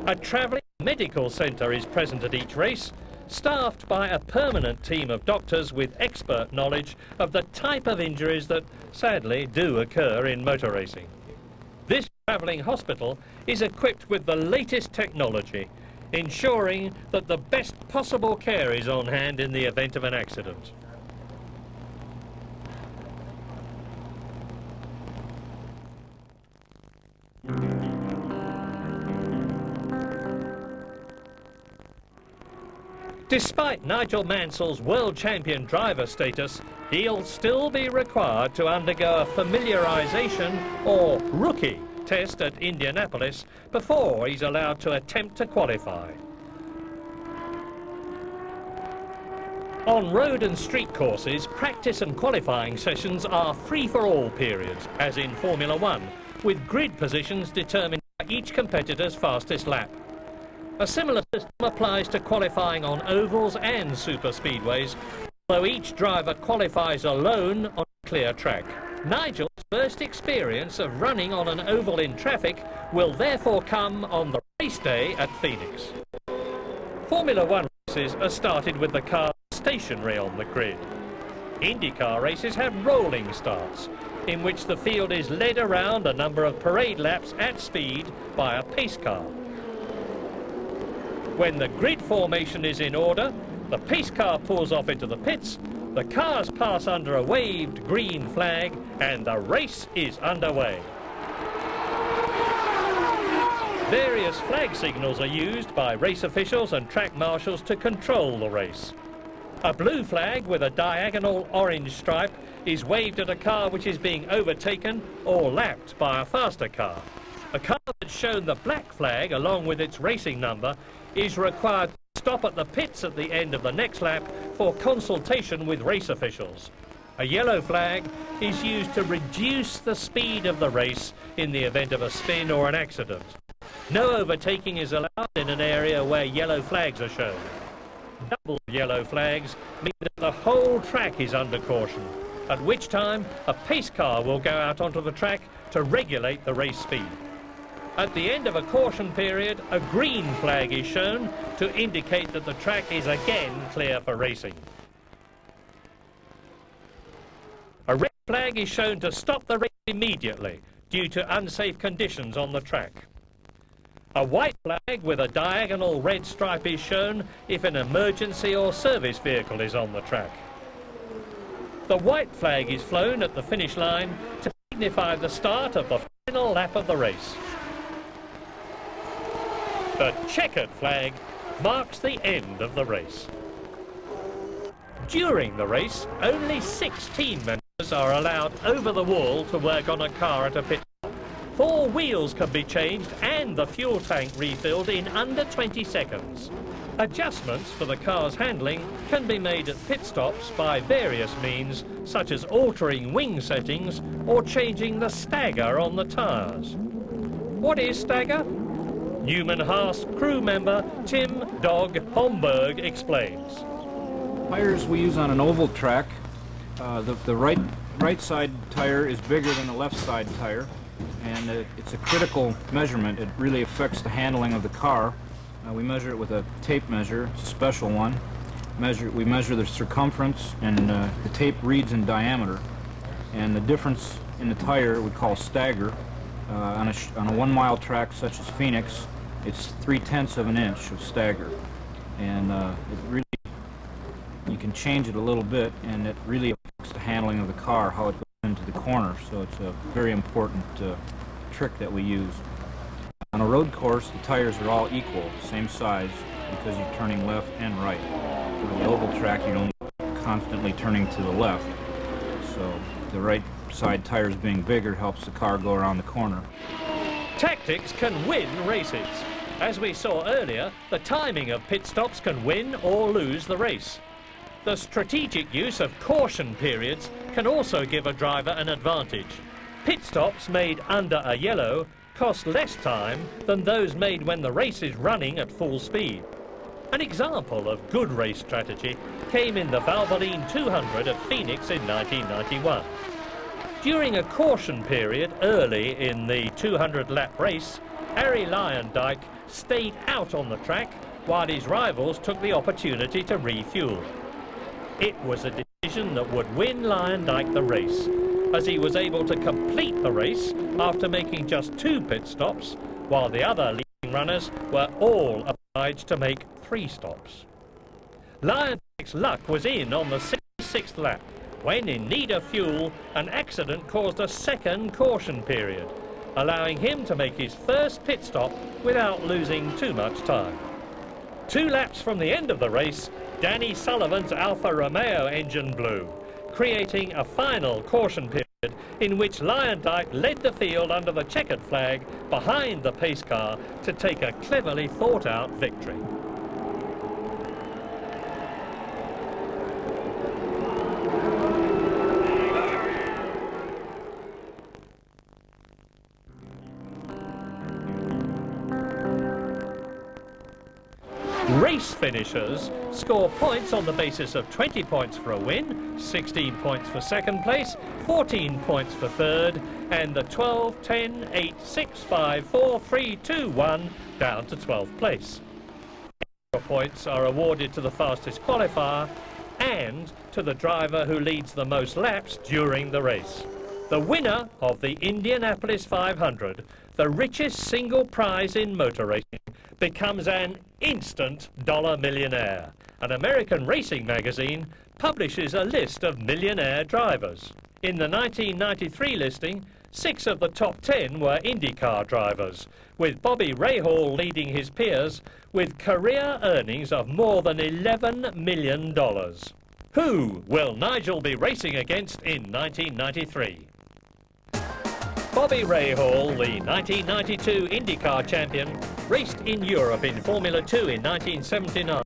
A travelling medical centre is present at each race, staffed by a permanent team of doctors with expert knowledge of the type of injuries that sadly do occur in motor racing. This travelling hospital is equipped with the latest technology, ensuring that the best possible care is on hand in the event of an accident. Despite Nigel Mansell's world champion driver status, he'll still be required to undergo a familiarization or rookie test at Indianapolis before he's allowed to attempt to qualify. On road and street courses, practice and qualifying sessions are free-for-all periods, as in Formula One, with grid positions determined by each competitor's fastest lap. A similar system applies to qualifying on ovals and superspeedways, although each driver qualifies alone on a clear track. Nigel's first experience of running on an oval in traffic will therefore come on the race day at Phoenix. Formula One races are started with the car stationary on the grid. IndyCar races have rolling starts, in which the field is led around a number of parade laps at speed by a pace car. When the grid formation is in order, the pace car pulls off into the pits, the cars pass under a waved green flag, and the race is underway. Various flag signals are used by race officials and track marshals to control the race. A blue flag with a diagonal orange stripe is waved at a car which is being overtaken or lapped by a faster car. A car that's shown the black flag along with its racing number is required to stop at the pits at the end of the next lap for consultation with race officials. A yellow flag is used to reduce the speed of the race in the event of a spin or an accident. No overtaking is allowed in an area where yellow flags are shown. Double yellow flags mean that the whole track is under caution, at which time a pace car will go out onto the track to regulate the race speed. At the end of a caution period, a green flag is shown to indicate that the track is again clear for racing. A red flag is shown to stop the race immediately due to unsafe conditions on the track. A white flag with a diagonal red stripe is shown if an emergency or service vehicle is on the track. The white flag is flown at the finish line to signify the start of the final lap of the race. The checkered flag marks the end of the race. During the race, only 6 team members are allowed over the wall to work on a car at a pit. 4 wheels can be changed and the fuel tank refilled in under 20 seconds. Adjustments for the car's handling can be made at pit stops by various means, such as altering wing settings or changing the stagger on the tyres. What is stagger? Newman Haas crew member Tim Dog Homburg explains. Tires we use on an oval track. The right side tire is bigger than the left side tire, and it's a critical measurement. It really affects the handling of the car. We measure it with a tape measure. It's a special one. We measure the circumference, and the tape reads in diameter. And the difference in the tire we call stagger. On a 1 mile track such as Phoenix, it's 3/10 of an inch of stagger. And it really, you can change it a little bit, and it really affects the handling of the car, how it goes into the corner. So it's a very important trick that we use. On a road course, the tires are all equal, same size, because you're turning left and right. For the oval track, you're only constantly turning to the left. So the right side tires being bigger helps the car go around the corner. Tactics can win races. As we saw earlier, the timing of pit stops can win or lose the race. The strategic use of caution periods can also give a driver an advantage. Pit stops made under a yellow cost less time than those made when the race is running at full speed. An example of good race strategy came in the Valvoline 200 at Phoenix in 1991. During a caution period early in the 200-lap race, Harry Lyondike stayed out on the track while his rivals took the opportunity to refuel. It was a decision that would win Lyondike the race, as he was able to complete the race after making just 2 pit stops, while the other leading runners were all obliged to make 3 stops. Lyondike's luck was in on the 66th lap, when, in need of fuel, an accident caused a second caution period, allowing him to make his first pit stop without losing too much time. 2 laps from the end of the race, Danny Sullivan's Alfa Romeo engine blew, creating a final caution period in which Lyondike led the field under the checkered flag behind the pace car to take a cleverly thought-out victory. Race finishers score points on the basis of 20 points for a win, 16 points for second place, 14 points for third, and the 12, 10, 8, 6, 5, 4, 3, 2, 1 down to 12th place. Extra points are awarded to the fastest qualifier, and and to the driver who leads the most laps during the race. The winner of the Indianapolis 500, the richest single prize in motor racing, becomes an instant dollar millionaire. An American racing magazine publishes a list of millionaire drivers. In the 1993 listing, 6 of the top 10 were IndyCar drivers, with Bobby Rahal leading his peers with career earnings of more than $11 million. Who will Nigel be racing against in 1993? Bobby Rahal, the 1992 IndyCar champion, raced in Europe in Formula 2 in 1979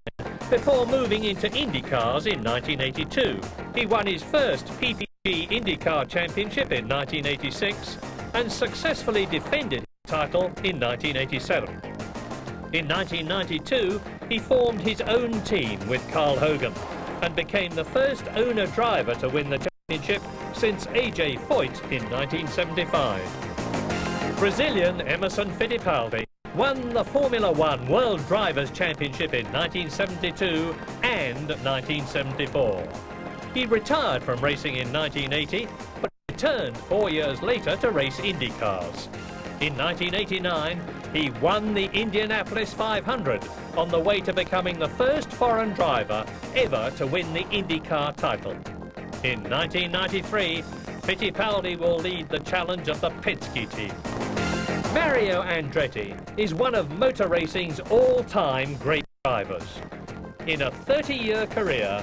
before moving into IndyCars in 1982. He won his first PPG IndyCar championship in 1986 and successfully defended his title in 1987. In 1992, he formed his own team with Carl Hogan and became the first owner-driver to win the championship since A.J. Foyt in 1975. Brazilian Emerson Fittipaldi won the Formula One World Drivers' Championship in 1972 and 1974. He retired from racing in 1980, but returned 4 years later to race IndyCars. In 1989, he won the Indianapolis 500 on the way to becoming the first foreign driver ever to win the IndyCar title. In 1993, Fittipaldi will lead the challenge of the Penske team. Mario Andretti is one of motor racing's all-time great drivers. In a 30-year career,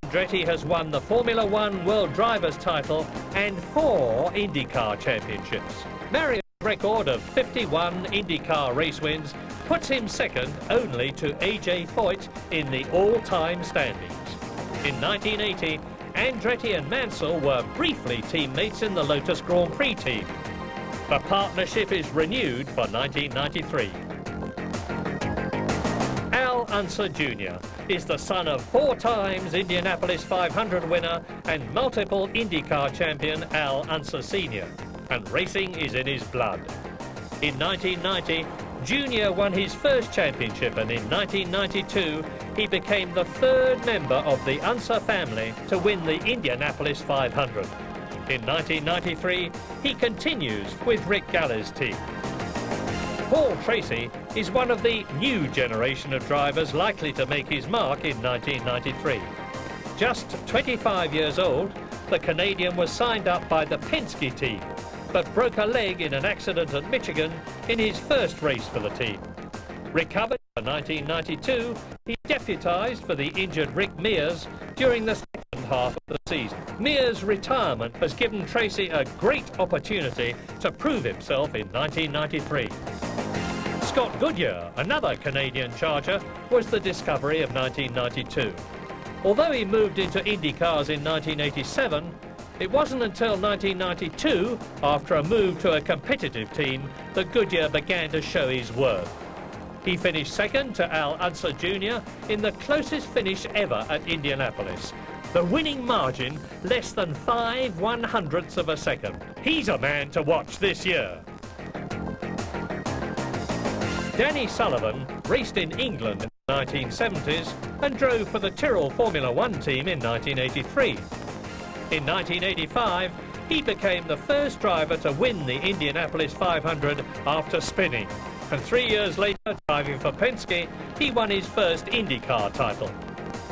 Andretti has won the Formula One World Drivers' title and 4 IndyCar championships. Mario's record of 51 IndyCar race wins puts him second only to A.J. Foyt in the all-time standings. In 1980, Andretti and Mansell were briefly teammates in the Lotus Grand Prix team. The partnership is renewed for 1993. Al Unser Jr. is the son of 4 times Indianapolis 500 winner and multiple IndyCar champion Al Unser Sr., and racing is in his blood. In 1990, Jr. won his first championship, and in 1992, he became the 3rd member of the Unser family to win the Indianapolis 500. In 1993, he continues with Rick Galle's team. Paul Tracy is one of the new generation of drivers likely to make his mark in 1993. Just 25 years old, the Canadian was signed up by the Penske team, but broke a leg in an accident at Michigan in his first race for the team. Recovered in 1992, he deputized for the injured Rick Mears during the second half of the season. Mears' retirement has given Tracy a great opportunity to prove himself in 1993. Scott Goodyear, another Canadian charger, was the discovery of 1992. Although he moved into IndyCars in 1987, it wasn't until 1992, after a move to a competitive team, that Goodyear began to show his worth. He finished second to Al Unser Jr. in the closest finish ever at Indianapolis. The winning margin less than 5/100ths of a second. He's a man to watch this year. Danny Sullivan raced in England in the 1970s and drove for the Tyrrell Formula One team in 1983. In 1985, he became the first driver to win the Indianapolis 500 after spinning. And 3 years later, driving for Penske, he won his first IndyCar title.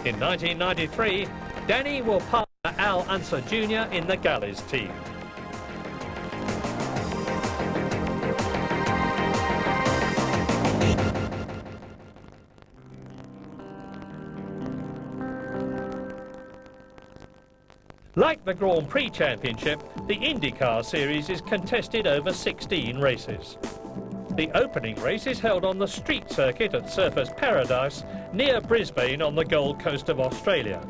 In 1993, Danny will partner Al Unser Jr. in the Galle's team. Like the Grand Prix Championship, the IndyCar Series is contested over 16 races. The opening race is held on the street circuit at Surfers Paradise near Brisbane on the Gold Coast of Australia,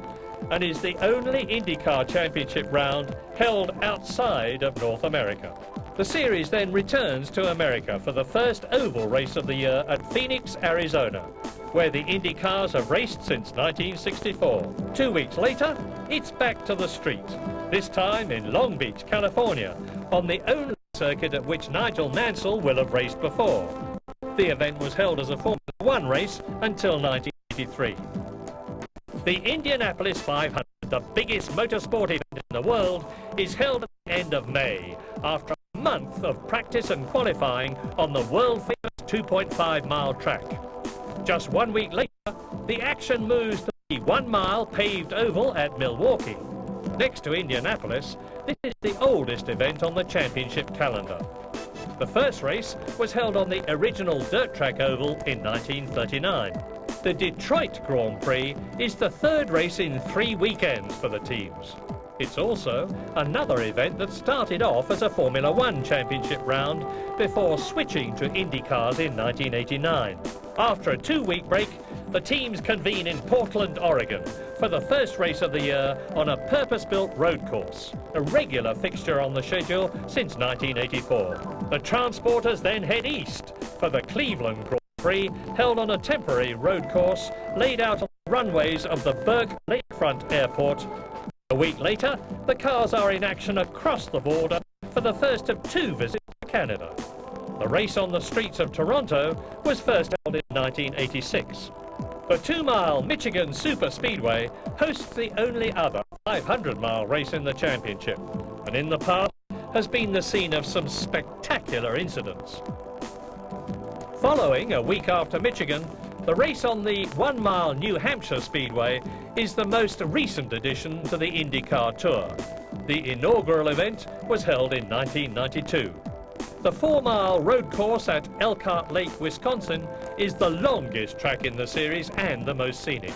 and is the only IndyCar Championship round held outside of North America. The series then returns to America for the first oval race of the year at Phoenix, Arizona, where the IndyCars have raced since 1964. 2 weeks later, it's back to the street, this time in Long Beach, California, on the only circuit at which Nigel Mansell will have raced before. The event was held as a Formula One race until 1983. The Indianapolis 500 the biggest motorsport event in the world, is held at the end of May, after a month of practice and qualifying on the world-famous 2.5-mile track. Just 1 week later, the action moves to the 1-mile paved oval at Milwaukee. Next to Indianapolis, this is the oldest event on the championship calendar. The first race was held on the original dirt track oval in 1939. The Detroit Grand Prix is the third race in 3 weekends for the teams. It's also another event that started off as a Formula One championship round before switching to IndyCars in 1989. After a 2-week break, the teams convene in Portland, Oregon for the first race of the year on a purpose-built road course, a regular fixture on the schedule since 1984. The transporters then head east for the Cleveland Grand Prix, held on a temporary road course laid out on the runways of the Burke Lakefront Airport. A week later, the cars are in action across the border for the first of 2 visits to Canada. The race on the streets of Toronto was first held in 1986. The 2-mile Michigan Super Speedway hosts the only other 500-mile race in the championship, and in the past has been the scene of some spectacular incidents. Following a week after Michigan, the race on the 1-mile New Hampshire Speedway is the most recent addition to the IndyCar Tour. The inaugural event was held in 1992. The 4-mile road course at Elkhart Lake, Wisconsin is the longest track in the series and the most scenic.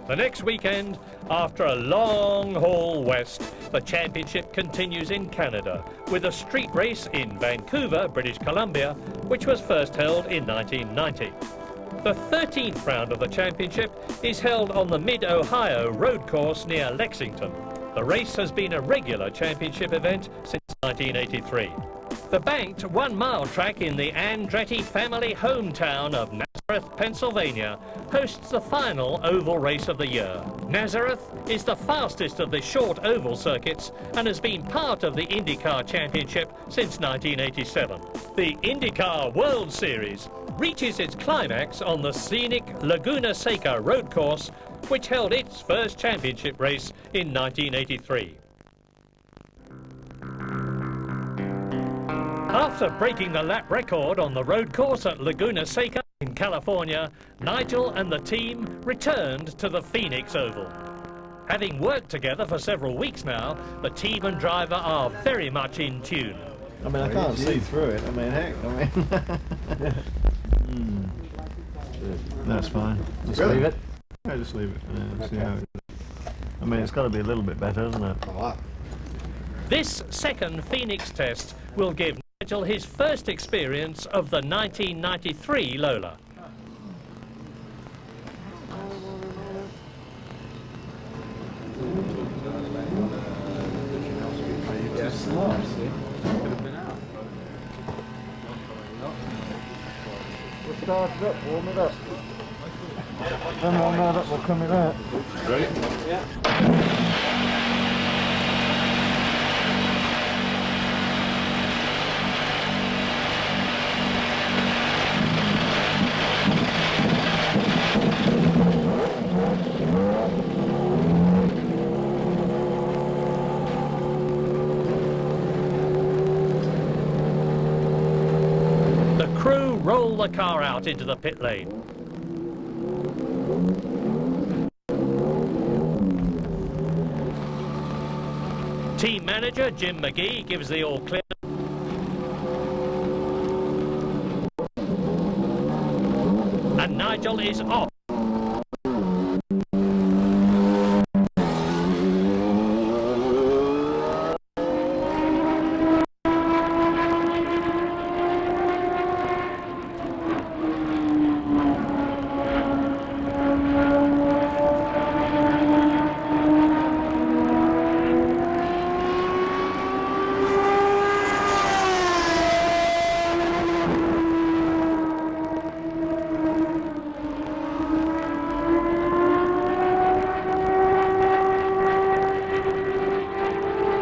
The next weekend, after a long haul west, the championship continues in Canada with a street race in Vancouver, British Columbia, which was first held in 1990. The 13th round of the championship is held on the Mid-Ohio road course near Lexington. The race has been a regular championship event since 1983. The banked 1-mile track in the Andretti family hometown of Nazareth, Pennsylvania, hosts the final oval race of the year. Nazareth is the fastest of the short oval circuits and has been part of the IndyCar Championship since 1987. The IndyCar World Series reaches its climax on the scenic Laguna Seca road course, which held its first championship race in 1983. After breaking the lap record on the road course at Laguna Seca in California, Nigel and the team returned to the Phoenix Oval. Having worked together for several weeks now, the team and driver are very much in tune. I mean, I can't see through it. I mean, heck, That's fine. Just leave it? Yeah, just leave it. Yeah, see how it is. I mean, it's got to be a little bit better, isn't it? This second Phoenix test will give Nigel his first experience of the 1993 Lola. We'll start it up, warm it up. Then we'll know that we'll come in out. Ready? Yeah. Roll the car out into the pit lane. Team manager Jim McGee gives the all clear. And Nigel is off.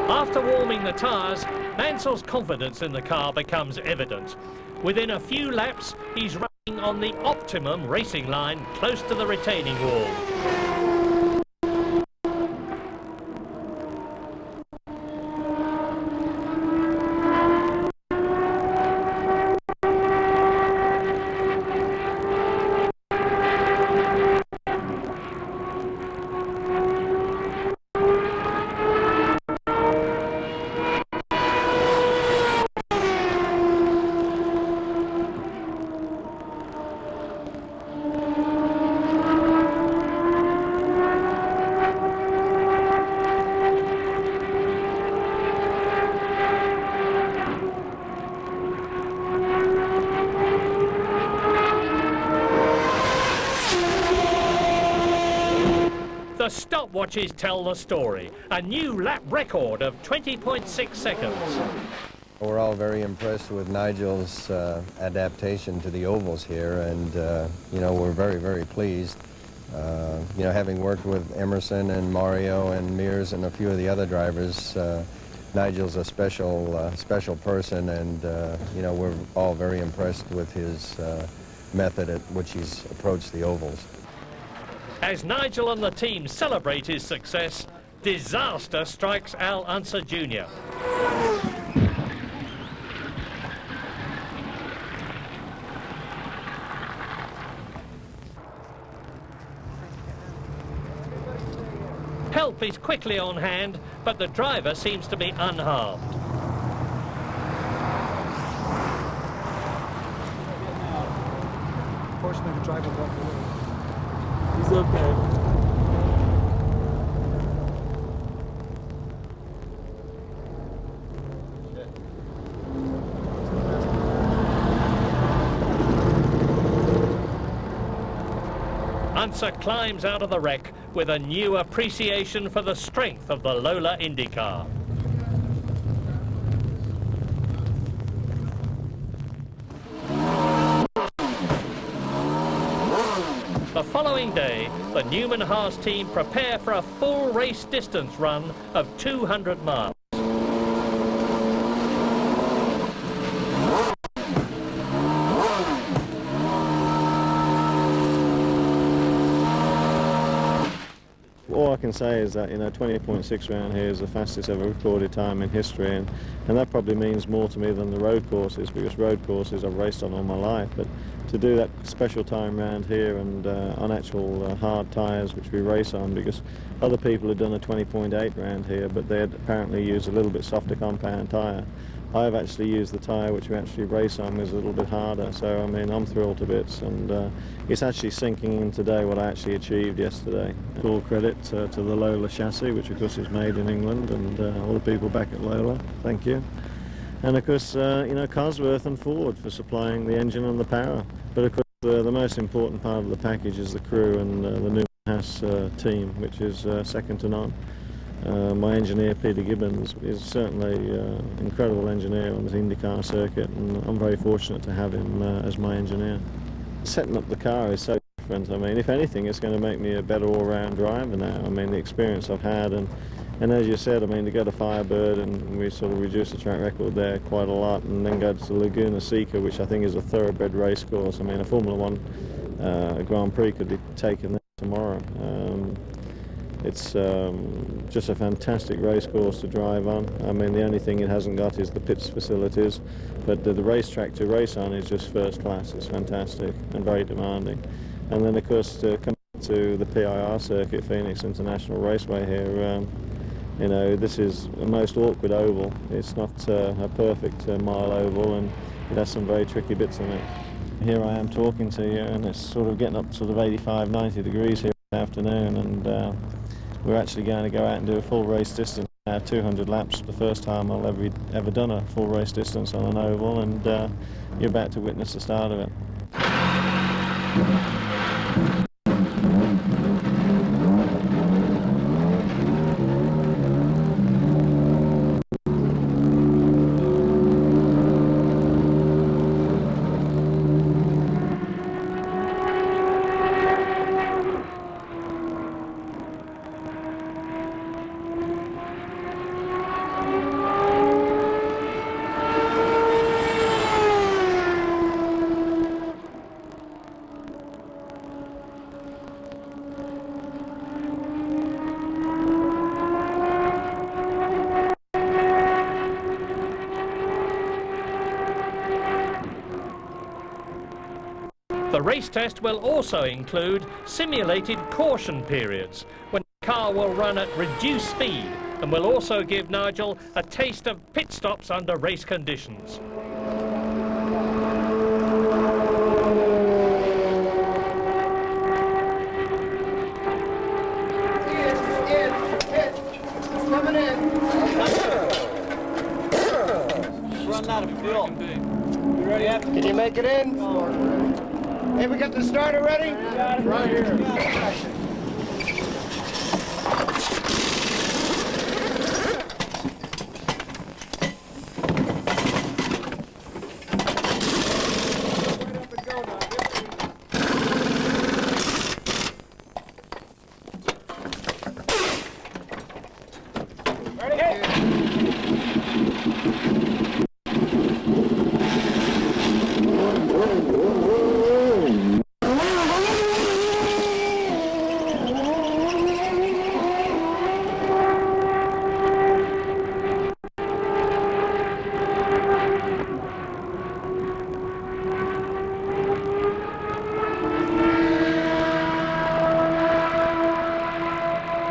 After warming the tyres, Mansell's confidence in the car becomes evident. Within a few laps, he's running on the optimum racing line close to the retaining wall. The stopwatches tell the story. A new lap record of 20.6 seconds. We're all very impressed with Nigel's adaptation to the ovals here, and you know, we're very, very pleased. You know, having worked with Emerson and Mario and Mears and a few of the other drivers, Nigel's a special person, and you know, we're all very impressed with his method at which he's approached the ovals. As Nigel and the team celebrate his success, disaster strikes Al Unser Jr. Help is quickly on hand, but the driver seems to be unharmed. Fortunately, the driver walked away. He's okay. Unser climbs out of the wreck with a new appreciation for the strength of the Lola IndyCar. The following day, the Newman-Haas team prepare for a full race distance run of 200 miles. All I can say is that, you know, 20.6 round here is the fastest ever recorded time in history, and that probably means more to me than the road courses, because road courses I've raced on all my life. But to do that special time round here and on actual hard tyres which we race on, because other people have done a 20.8 round here, but they'd apparently used a little bit softer compound tyre. I've actually used the tyre which we actually race on, was a little bit harder, so I mean, I'm thrilled to bits, and it's actually sinking in today what I actually achieved yesterday. Full credit to the Lola chassis, which of course is made in England, and all the people back at Lola, thank you. And of course, you know, Cosworth and Ford for supplying the engine and the power. But of course, the most important part of the package is the crew and the Newman-Haas team, which is second to none. My engineer, Peter Gibbons, is certainly an incredible engineer on the IndyCar circuit, and I'm very fortunate to have him as my engineer. Setting up the car is so different. I mean, if anything, it's going to make me a better all-round driver now. I mean, the experience I've had, and as you said, I mean, to go to Firebird, and we sort of reduced the track record there quite a lot, and then go to Laguna Seca, which I think is a thoroughbred race course. I mean, a Formula One Grand Prix could be taken there tomorrow. It's just a fantastic race course to drive on. I mean, the only thing it hasn't got is the pits facilities, but the racetrack to race on is just first class. It's fantastic and very demanding. And then, of course, to come to the PIR circuit, Phoenix International Raceway here, you know, this is a most awkward oval. It's not a perfect mile oval, and it has some very tricky bits in it. Here I am talking to you, and it's sort of getting up sort of 85, 90 degrees here this afternoon, and we're actually going to go out and do a full race distance now, 200 laps, the first time I've ever done a full race distance on an oval, and you're about to witness the start of it. The race test will also include simulated caution periods, when the car will run at reduced speed, and will also give Nigel a taste of pit stops under race conditions. Coming in. Running out of fuel. You ready? Can you make it in? Hey, we got the starter ready? Right here.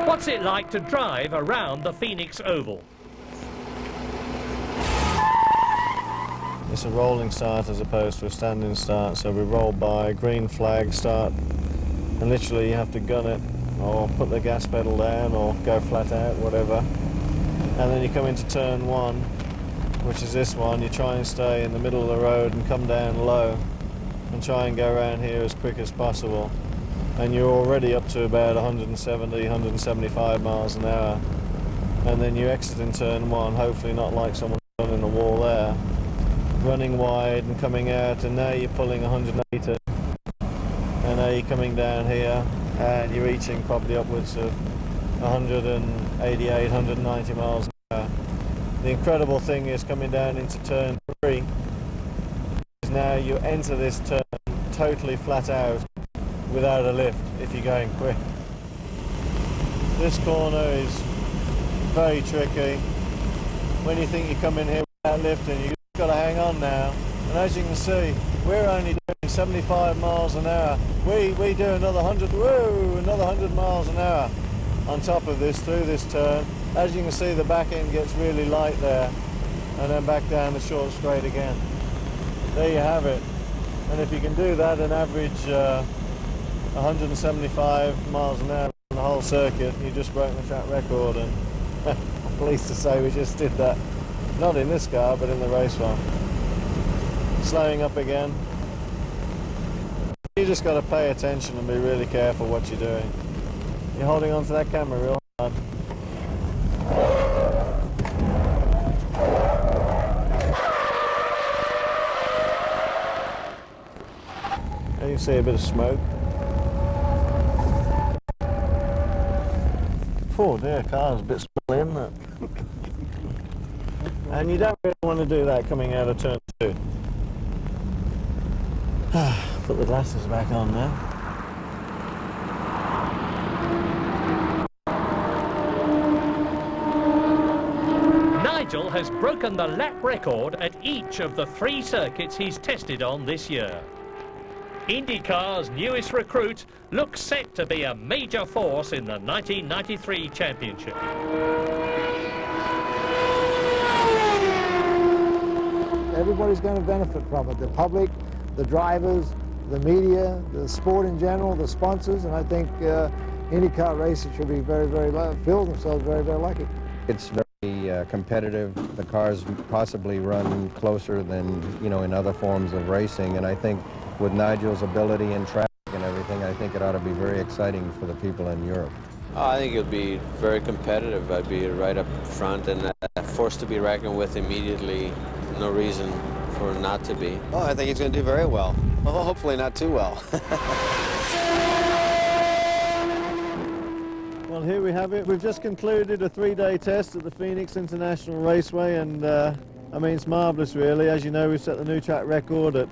What's it like to drive around the Phoenix Oval? It's a rolling start as opposed to a standing start, so we roll by, green flag, start, and literally you have to gun it or put the gas pedal down or go flat out, whatever. And then you come into turn one, which is this one. You try and stay in the middle of the road and come down low and try and go around here as quick as possible. And you're already up to about 170, 175 miles an hour. And then you exit in turn one, hopefully not like someone in the wall there, running wide and coming out, and now you're pulling 180. And now you're coming down here and you're reaching probably upwards of 188, 190 miles an hour. The incredible thing is coming down into turn three is now you enter this turn totally flat out without a lift if you're going quick. This corner is very tricky. When you think you come in here without lifting, you've got to hang on now. And as you can see, we're only doing 75 miles an hour. We do another 100 miles an hour on top of this through this turn. As you can see, the back end gets really light there, and then back down the short straight again. There you have it. And if you can do that and average 175 miles an hour on the whole circuit, you just broke the track record. And I'm pleased to say we just did that, not in this car, but in the race one. Slowing up again. You just got to pay attention and be really careful what you're doing. You're holding on to that camera real hard. There you see a bit of smoke. Oh dear, car's a bit smelly, isn't it? And you don't really want to do that coming out of turn two. Put the glasses back on now. Nigel has broken the lap record at each of the 3 circuits he's tested on this year. IndyCar's newest recruit looks set to be a major force in the 1993 championship. Everybody's going to benefit from it. The public, the drivers, the media, the sport in general, the sponsors, and I think IndyCar racers should be feel themselves very, very lucky. It's very competitive. The cars possibly run closer than, you know, in other forms of racing, and I think with Nigel's ability in track and everything, I think it ought to be very exciting for the people in Europe. I think it'll be very competitive. I'd be right up front and forced to be reckoned with immediately. No reason for not to be. Oh, I think he's going to do very well. Well, hopefully not too well. Well, here we have it. We've just concluded a 3-day test at the Phoenix International Raceway, and I mean, it's marvellous really. As you know, we've set the new track record at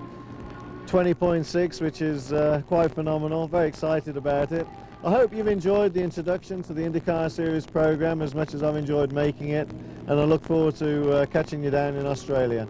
20.6, which is quite phenomenal. Very excited about it. I hope you've enjoyed the introduction to the IndyCar Series program as much as I've enjoyed making it, and I look forward to catching you down in Australia.